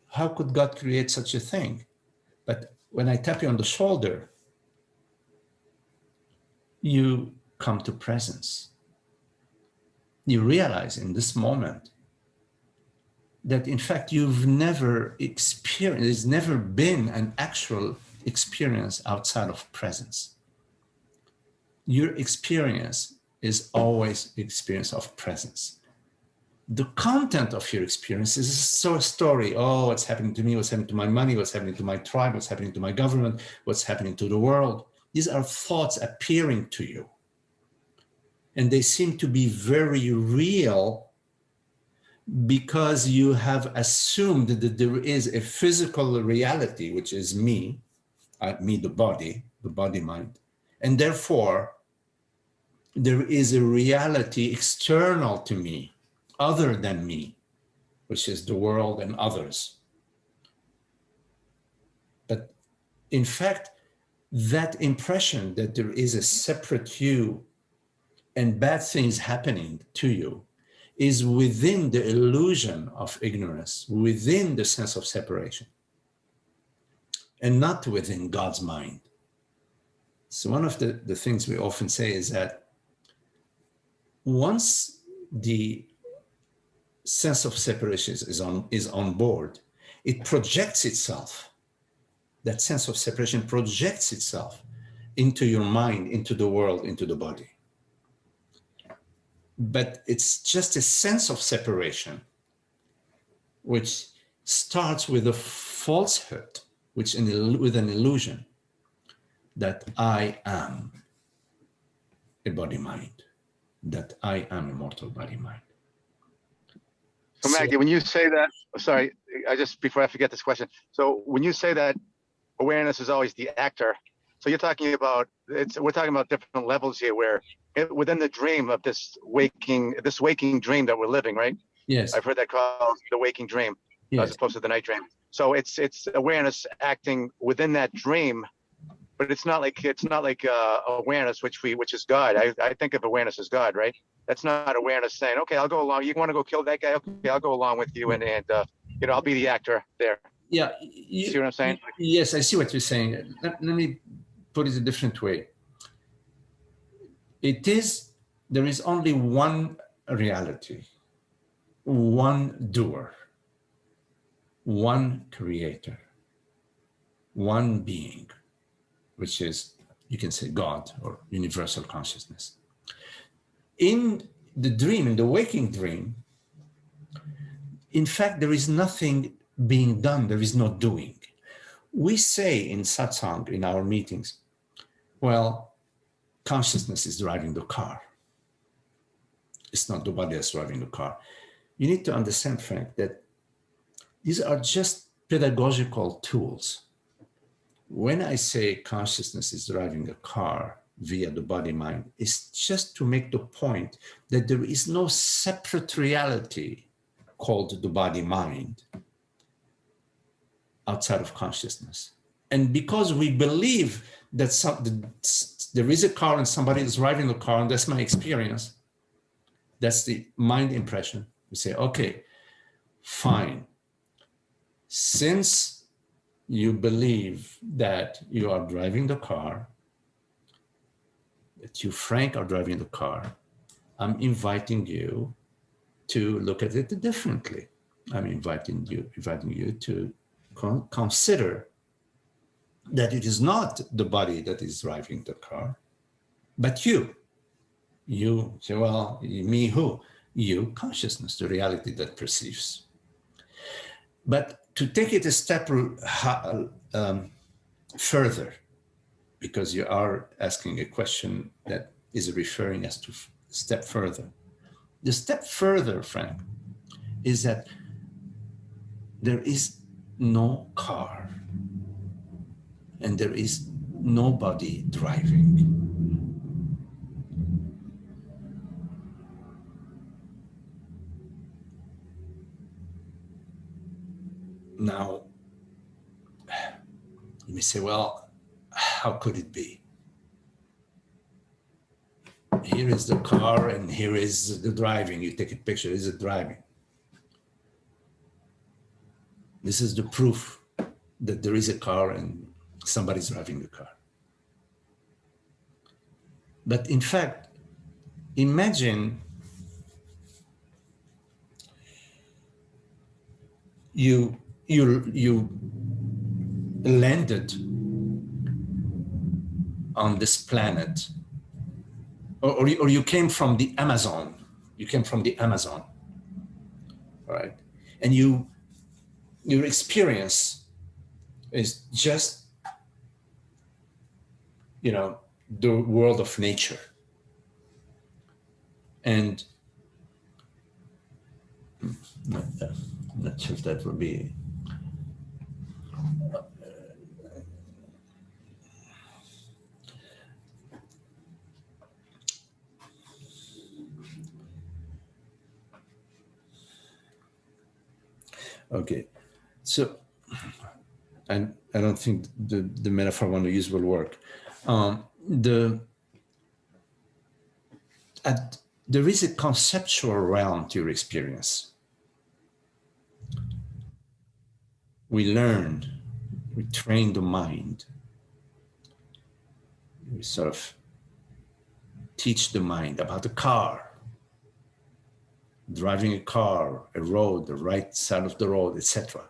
how could God create such a thing? But when I tap you on the shoulder, you come to presence. You realize in this moment that in fact you've never experienced, there's never been an actual experience outside of presence. Your experience is always the experience of presence. The content of your experience is so a story. Oh, what's happening to me? What's happening to my money? What's happening to my tribe? What's happening to my government? What's happening to the world? These are thoughts appearing to you. And they seem to be very real because you have assumed that there is a physical reality, which is me, the body, mind. And therefore, there is a reality external to me, other than me, which is the world and others. But in fact, that impression that there is a separate you and bad things happening to you is within the illusion of ignorance, within the sense of separation, and not within God's mind. So one of the things we often say is that once the sense of separation is on board, it projects itself. That sense of separation projects itself into your mind, into the world, into the body. But it's just a sense of separation, which starts with a falsehood, with an illusion that I am a body-mind, that I am a mortal body-mind. So Maggie, when you say that, sorry, before I forget this question. So when you say that awareness is always the actor, so you're talking about, we're talking about different levels here where within the dream of this waking dream that we're living, right? Yes. I've heard that called the waking dream, yes, as opposed to the night dream. So it's awareness acting within that dream, but it's not like awareness, which is God. I think of awareness as God, right? That's not awareness saying, okay, I'll go along. You want to go kill that guy? Okay, I'll go along with you, and I'll be the actor there. Yeah. See what I'm saying? Yes, I see what you're saying. Let me put it a different way. There is only one reality, one doer, one creator, one being, which is, you can say, God or universal consciousness. In the dream, in the waking dream, in fact, there is nothing being done, there is no doing. We say in satsang, in our meetings, well, consciousness is driving the car. It's not the body that's driving the car. You need to understand, Frank, that these are just pedagogical tools. When I say consciousness is driving a car via the body-mind, it's just to make the point that there is no separate reality called the body-mind outside of consciousness. And because we believe that there is a car and somebody is driving the car, and that's my experience, that's the mind impression, we say, okay, fine. Since you believe that you are driving the car, that you, Frank, are driving the car, I'm inviting you to look at it differently. I'm inviting you to consider that it is not the body that is driving the car, but you. You say, well, me who? You, consciousness, the reality that perceives. But to take it a step further, because you are asking a question that is referring us to a step further. The step further, Frank, is that there is no car and there is nobody driving. Now, you may say, well, how could it be? here is the car and here is the driving. You take a picture, this is the driving. This is the proof that there is a car and somebody's driving the car. But in fact, imagine you landed on this planet, or you came from the Amazon. You came from the Amazon, right? And your experience is just, the world of nature. And I'm not sure if that would be. Okay, so I don't think the metaphor I want to use will work. There is a conceptual realm to your experience. We learned, we train the mind. We sort of teach the mind about the car, driving a car, a road, the right side of the road, etc.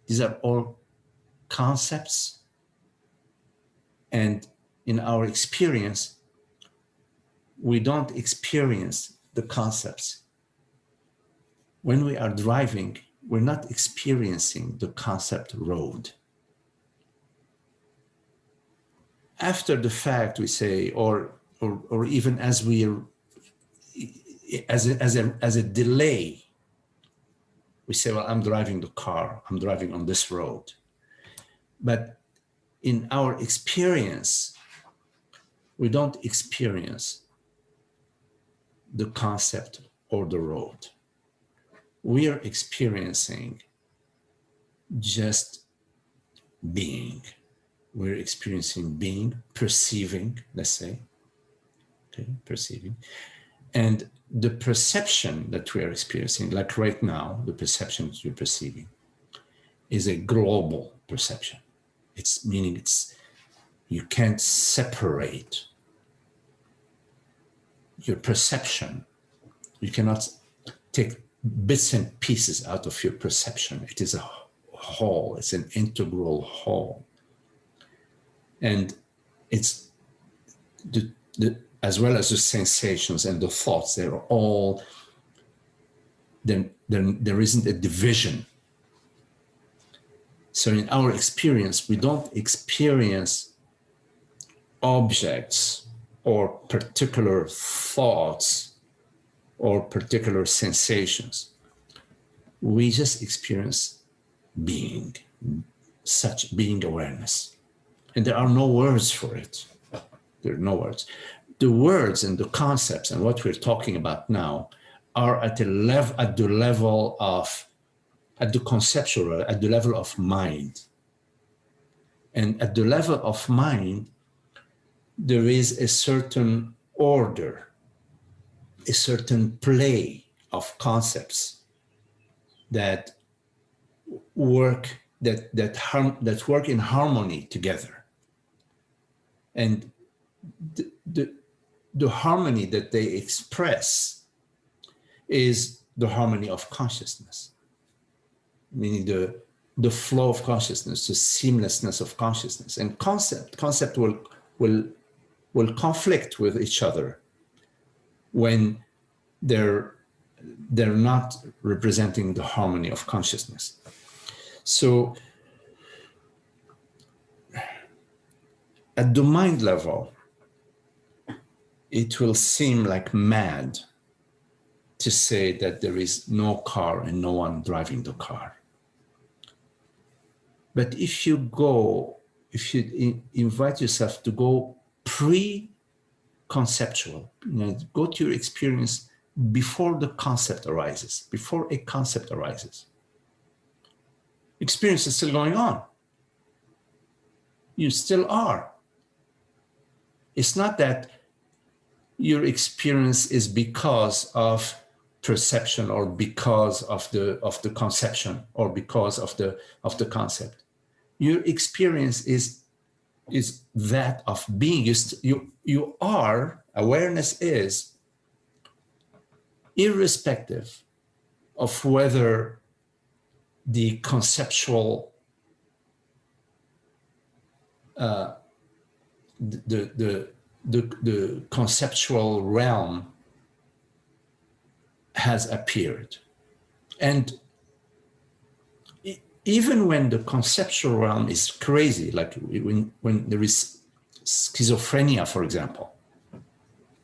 These are all concepts. And in our experience, we don't experience the concepts. When we are driving, we're not experiencing the concept road. After the fact, we say, or even as a delay, we say, well, I'm driving the car, I'm driving on this road. But in our experience, we don't experience the concept or the road. We are experiencing just being. We're experiencing being, perceiving, let's say, okay, perceiving. And the perception that we are experiencing, like right now, the perception that you're perceiving is a global perception. It's meaning you can't separate your perception. You cannot take bits and pieces out of your perception. It is a whole, it's an integral whole. And it's as well as the sensations and the thoughts, they're all, there isn't a division. So in our experience, we don't experience objects or particular thoughts or particular sensations. We just experience being, such being awareness. And there are no words for it. There are no words. The words and the concepts and what we're talking about now are at the level of mind. And at the level of mind, there is a certain order, a certain play of concepts that work in harmony together. And the harmony that they express is the harmony of consciousness, meaning the flow of consciousness, the seamlessness of consciousness. And concept will conflict with each other when they're not representing the harmony of consciousness. So at the mind level, it will seem like mad to say that there is no car and no one driving the car. But if you invite yourself to go pre-conceptual, go to your experience before the concept arises, before a concept arises. Experience is still going on. You still are. It's not that your experience is because of perception, or because of the conception, or because of the concept. Your experience is that of being. You are, awareness is, irrespective of whether the conceptual the conceptual realm has appeared. And even when the conceptual realm is crazy, like when there is schizophrenia, for example,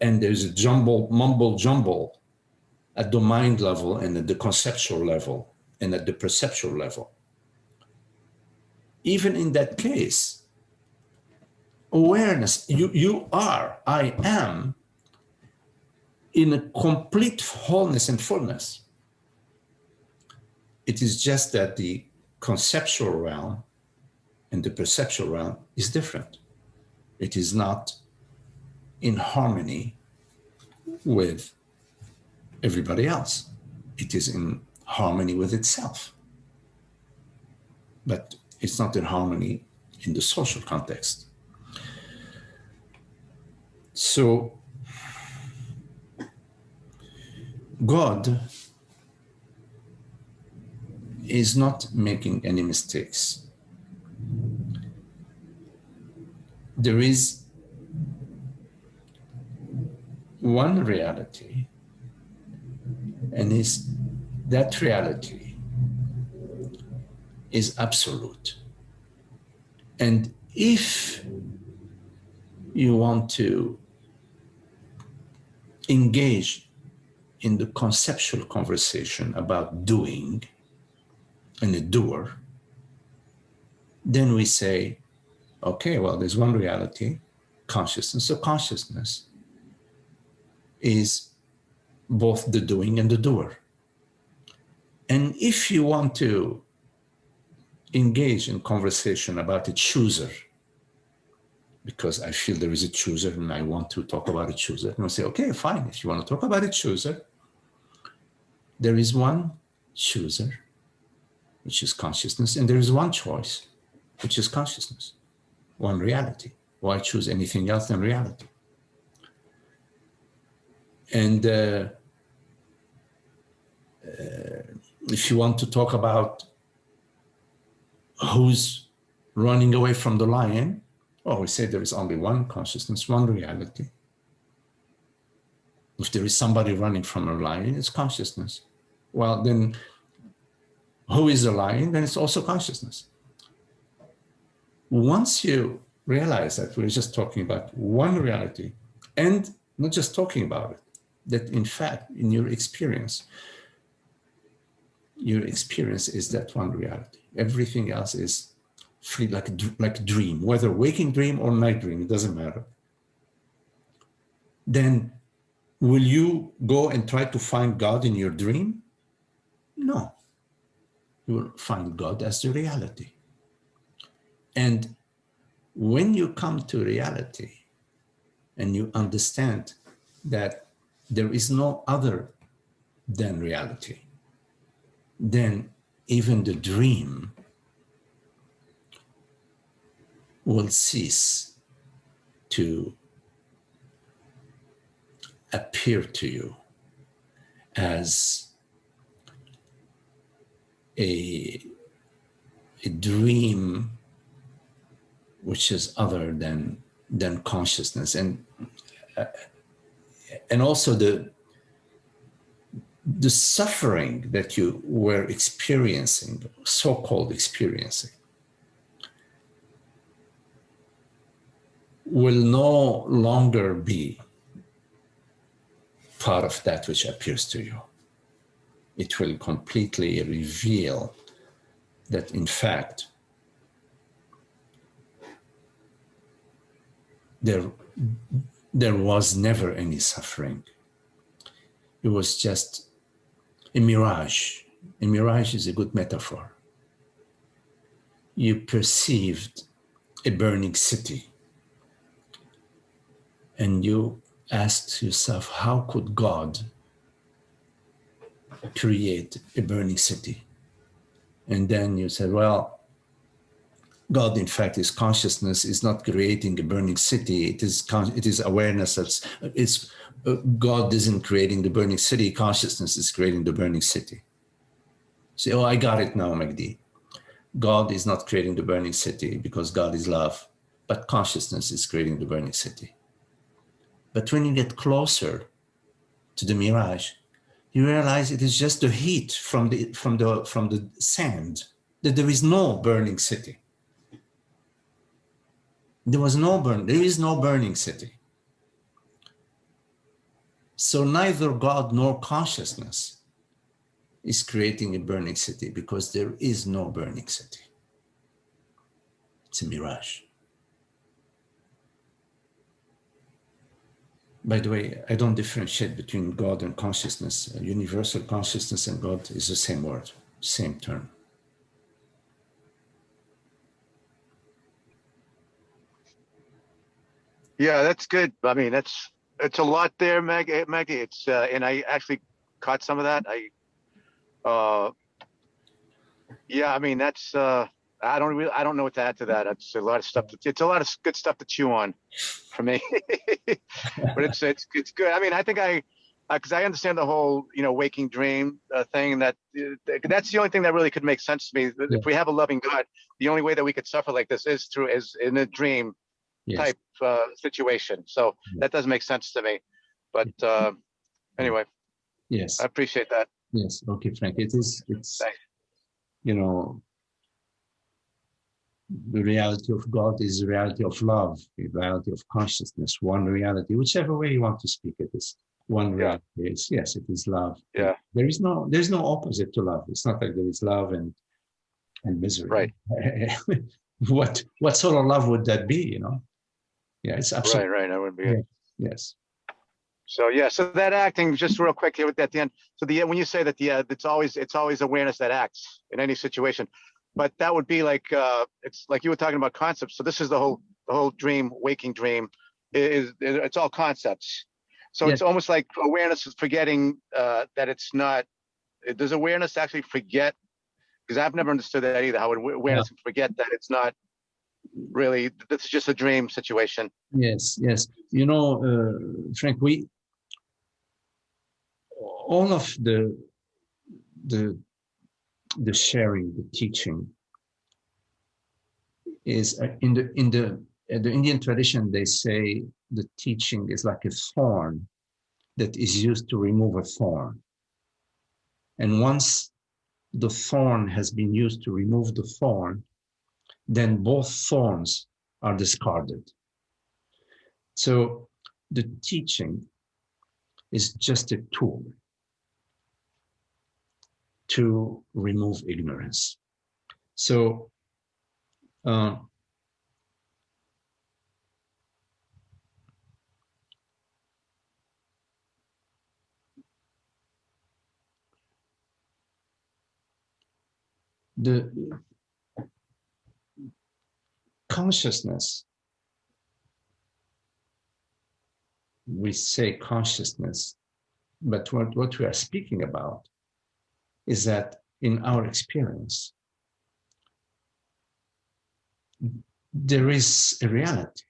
and there's a mumble jumble at the mind level and at the conceptual level and at the perceptual level, even in that case, awareness, I am, in a complete wholeness and fullness. It is just that the conceptual realm and the perceptual realm is different. It is not in harmony with everybody else. It is in harmony with itself. But it's not in harmony in the social context. So God is not making any mistakes. There is one reality, and that reality is absolute. And if you want to engage in the conceptual conversation about doing and a doer, then we say, okay, well, there's one reality, consciousness. So consciousness is both the doing and the doer. And if you want to engage in conversation about a chooser, because I feel there is a chooser and I want to talk about a chooser, and I say, okay, fine, if you want to talk about a chooser, there is one chooser, which is consciousness, and there is one choice, which is consciousness, one reality. Why choose anything else than reality? And if you want to talk about who's running away from the lion, well, we say there is only one consciousness, one reality. If there is somebody running from a lion, it's consciousness. Well, then who is the lion? Then it's also consciousness. Once you realize that we're just talking about one reality, and not just talking about it, that in fact, in your experience is that one reality. Everything else is free, like a dream, whether waking dream or night dream, it doesn't matter. Then will you go and try to find God in your dream? No. You will find God as the reality. And when you come to reality and you understand that there is no other than reality, then even the dream will cease to appear to you as a dream which is other than consciousness, and also the suffering that you were experiencing, so-called experiencing, will no longer be part of that which appears to you. It will completely reveal that, in fact, there was never any suffering. It was just a mirage. A mirage is a good metaphor. You perceived a burning city, and you ask yourself, how could God create a burning city? And then you said, well, God, in fact, is consciousness, is not creating a burning city. It is awareness. God isn't creating the burning city. Consciousness is creating the burning city. Say, oh, I got it now, Magdi. God is not creating the burning city because God is love, but consciousness is creating the burning city. But when you get closer to the mirage, you realize it is just the heat from the sand, that there is no burning city. There is no burning city. So neither God nor consciousness is creating a burning city, because there is no burning city. It's a mirage. By the way, I don't differentiate between God and consciousness. Universal consciousness and God is the same word, same term. Yeah, that's good. I mean, it's a lot there, Maggie. It's and I actually caught some of that. Yeah, I mean, that's I don't know what to add to that. It's a lot of stuff. It's a lot of good stuff to chew on for me. But it's good. I mean, I think because I understand the whole waking dream thing. That's the only thing that really could make sense to me. Yeah. If we have a loving God, the only way that we could suffer like this is in a dream type situation. So that doesn't make sense to me. But anyway, yes, I appreciate that. Yes. Okay, Frank. It's Thanks. The reality of God is the reality of love, the reality of consciousness, one reality, whichever way you want to speak it is one reality. Yes, it is love. Yeah. There's no opposite to love. It's not like there is love and misery. Right. What sort of love would that be, Yeah, it's absolutely right. That would be it. Yes. So so that acting, just real quick here at the end. So when you say that it's always awareness that acts in any situation, but that would be like it's like you were talking about concepts. So this is the whole dream, waking dream, it's all concepts. So It's almost like awareness is forgetting that it's not. Does awareness actually forget? Because I've never understood that either. How awareness can forget that it's not really. This is just a dream situation. Yes. Frank, all of the sharing, the teaching is in the Indian tradition. They say the teaching is like a thorn that is used to remove a thorn, and once the thorn has been used to remove the thorn, then both thorns are discarded. So the teaching is just a tool to remove ignorance. So the consciousness, we say consciousness, but what we are speaking about is that in our experience, there is a reality.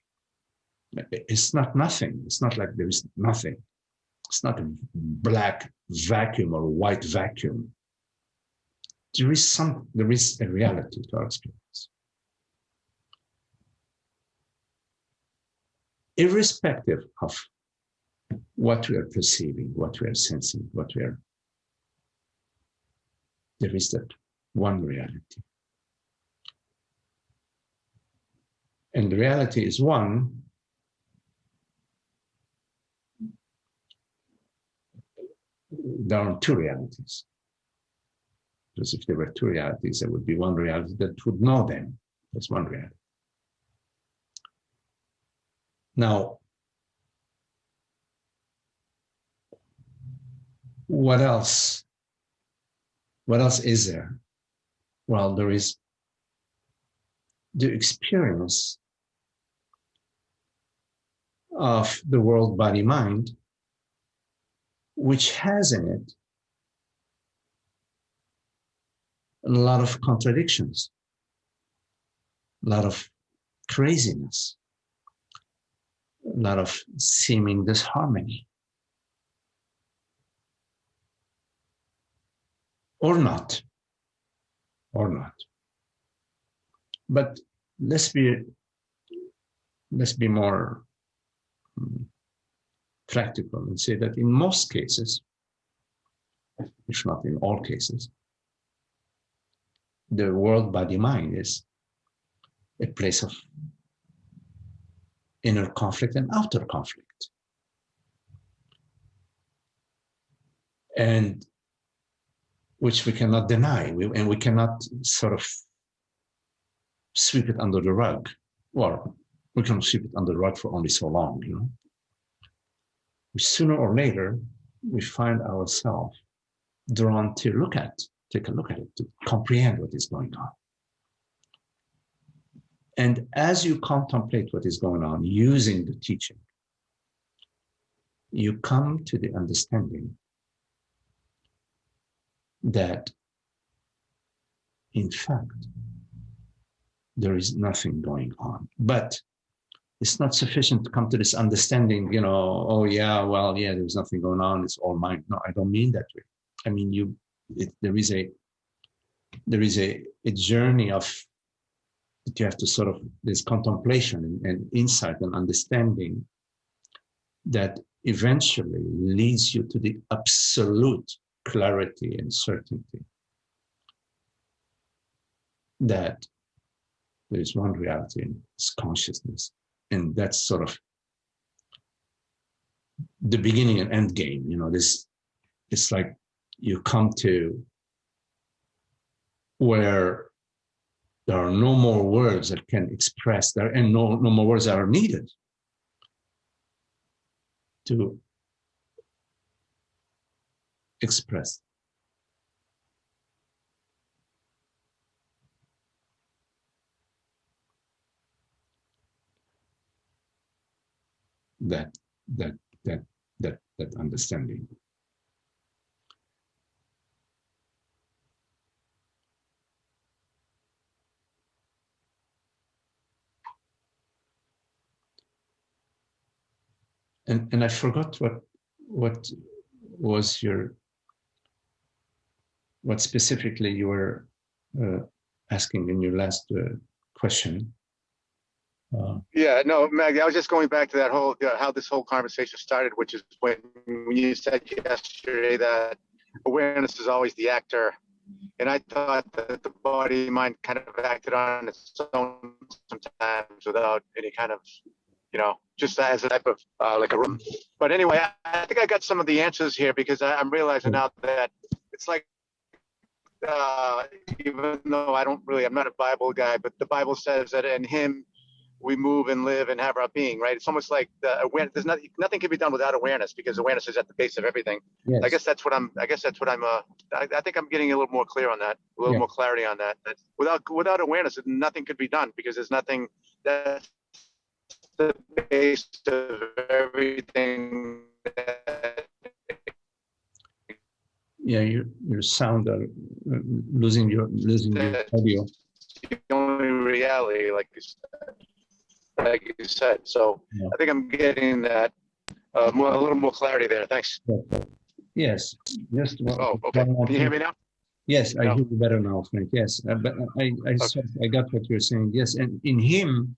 It's not nothing. It's not like there is nothing. It's not a black vacuum or a white vacuum. There is a reality to our experience. Irrespective of what we are perceiving, what we are sensing, there is that one reality. And the reality is one. There are two realities. Because if there were two realities, there would be one reality that would know them. That's one reality. Now, what else? What else is there? Well, there is the experience of the world body mind, which has in it a lot of contradictions, a lot of craziness, a lot of seeming disharmony. Or not. But let's be more practical and say that in most cases, if not in all cases, the world body mind is a place of inner conflict and outer conflict. And which we cannot deny, and we cannot sort of sweep it under the rug. Well, we can sweep it under the rug for only so long, you know. Sooner or later, we find ourselves drawn to take a look at it, to comprehend what is going on. And as you contemplate what is going on using the teaching, you come to the understanding that, in fact, there is nothing going on. But it's not sufficient to come to this understanding, you know, oh yeah, well, yeah, there's nothing going on, it's all mind. No, I don't mean that way. I mean, there is a journey of, that you have to sort of, there's contemplation and insight and understanding that eventually leads you to the absolute clarity and certainty that there is one reality, and it's consciousness. And that's sort of the beginning and end game. You know, it's like you come to where there are no more words that can express there, and no more words that are needed to express that understanding. And I forgot what was what specifically you were asking in your last question. Yeah, no, Maggie, I was just going back to that whole, how this whole conversation started, which is when you said yesterday that awareness is always the actor. And I thought that the body mind kind of acted on its own sometimes without any kind of, you know, just as a type of like a room. But anyway, I think I got some of the answers here, because I'm realizing now that it's like, even though I'm not a Bible guy, but the Bible says that in Him we move and live and have our being, right? It's almost like the awareness. There's nothing can be done without awareness, because awareness is at the base of everything. Yes. I think I'm getting a little more clear on that, a little more clarity on that. That without awareness, nothing could be done, because there's nothing that's the base of everything. Yeah, your sound losing your audio. The only reality, like you said. So yeah. I think I'm getting that a little more clarity there. Thanks. Yes. Just okay. Can you hear me now? Yes, I hear you better now, Frank. Yes, but I got what you're saying. Yes, and in Him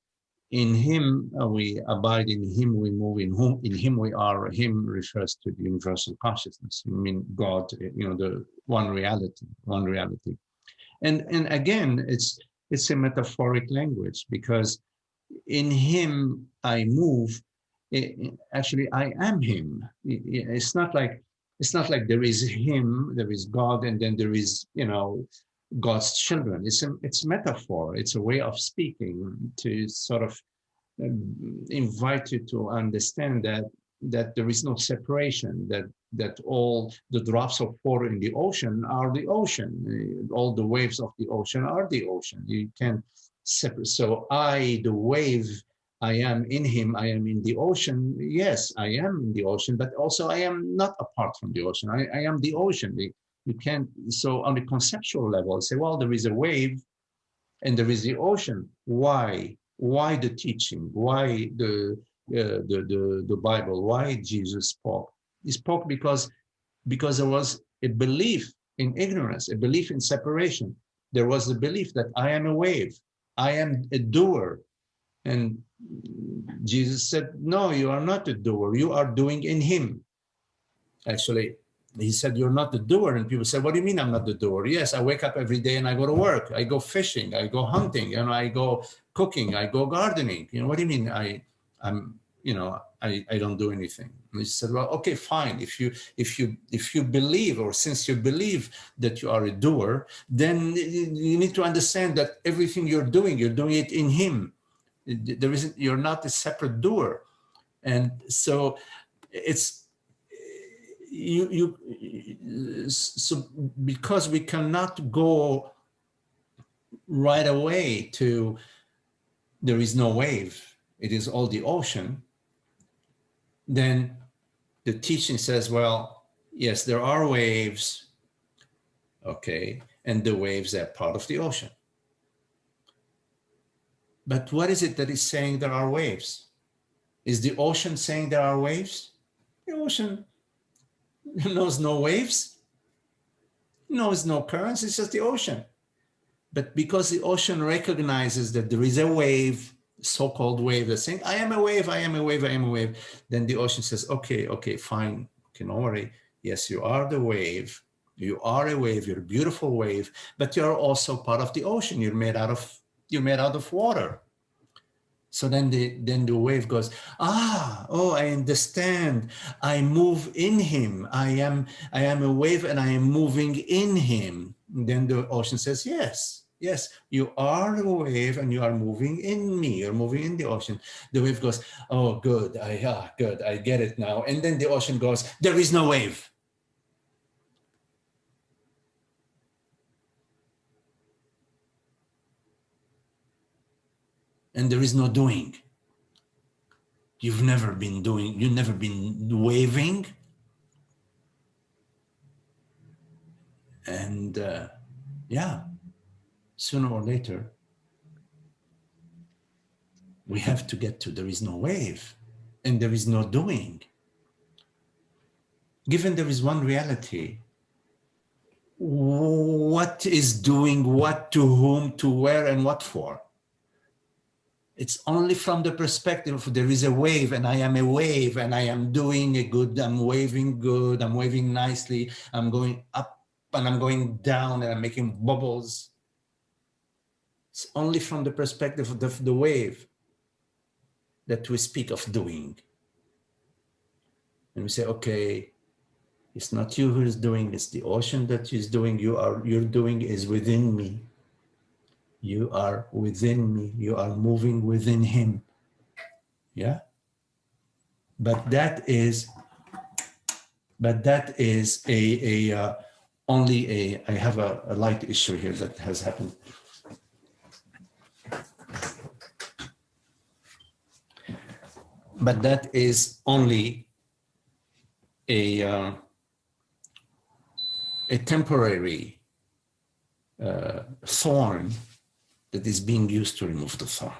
we abide. In Him we move. In Him we are. Him refers to the universal consciousness. I mean, God. You know, the one reality. And again, it's a metaphoric language, because in Him I move. Actually, I am Him. It's not like there is Him, there is God, and then there is, you know, God's children. It's metaphor. It's a way of speaking to sort of invite you to understand that there is no separation. That all the drops of water in the ocean are the ocean. All the waves of the ocean are the ocean. You can't separate. So I, the wave, I am in him, I am in the ocean. Yes, I am in the ocean, but also I am not apart from the ocean. I am the ocean. You can't, so on the conceptual level, say, well, there is a wave and there is the ocean. Why? Why the teaching? Why the Bible? Why Jesus spoke? He spoke because there was a belief in ignorance, a belief in separation. There was the belief that I am a wave, I am a doer. And Jesus said, no, you are not a doer, you are doing in him. Actually, he said, you're not the doer. And people said, what do you mean I'm not the doer? Yes, I wake up every day and I go to work, I go fishing, I go hunting, I go cooking, I go gardening. What do you mean I don't do anything? And he said, well, okay, fine. If you believe, or since you believe that you are a doer, then you need to understand that everything you're doing it in him. You're not a separate doer. And so it's, so because we cannot go right away to there is no wave, it is all the ocean, then the teaching says, well, yes, there are waves, okay, and the waves are part of the ocean. But what is it that is saying there are waves? Is the ocean saying there are waves? The ocean knows no waves, knows no currents, it's just the ocean. But because the ocean recognizes that there is a wave, so-called wave, that's saying, I am a wave, I am a wave, I am a wave, then the ocean says, okay, fine, okay, no worry. Yes, you are the wave, you are a wave, you're a beautiful wave, but you're also part of the ocean, you're made out of water. So then the wave goes, I understand. I move in him. I am a wave and I am moving in him. And then the ocean says, yes, you are a wave and you are moving in me. You're moving in the ocean. The wave goes, oh, good. Good. I get it now. And then the ocean goes, there is no wave. And there is no doing. You've never been waving. And sooner or later, we have to get to there is no wave and there is no doing. Given there is one reality, what is doing what, to whom, to where, and what for? It's only from the perspective of there is a wave and I am a wave and I am doing a good, I'm waving good, I'm waving nicely, I'm going up and I'm going down and I'm making bubbles. It's only from the perspective of the wave that we speak of doing. And we say, okay, it's not you who is doing, it's the ocean that is doing, your doing is within me. You are within me, you are moving within him. Yeah? But that is I have a light issue here that has happened. But that is only a temporary thorn that is being used to remove the thorn.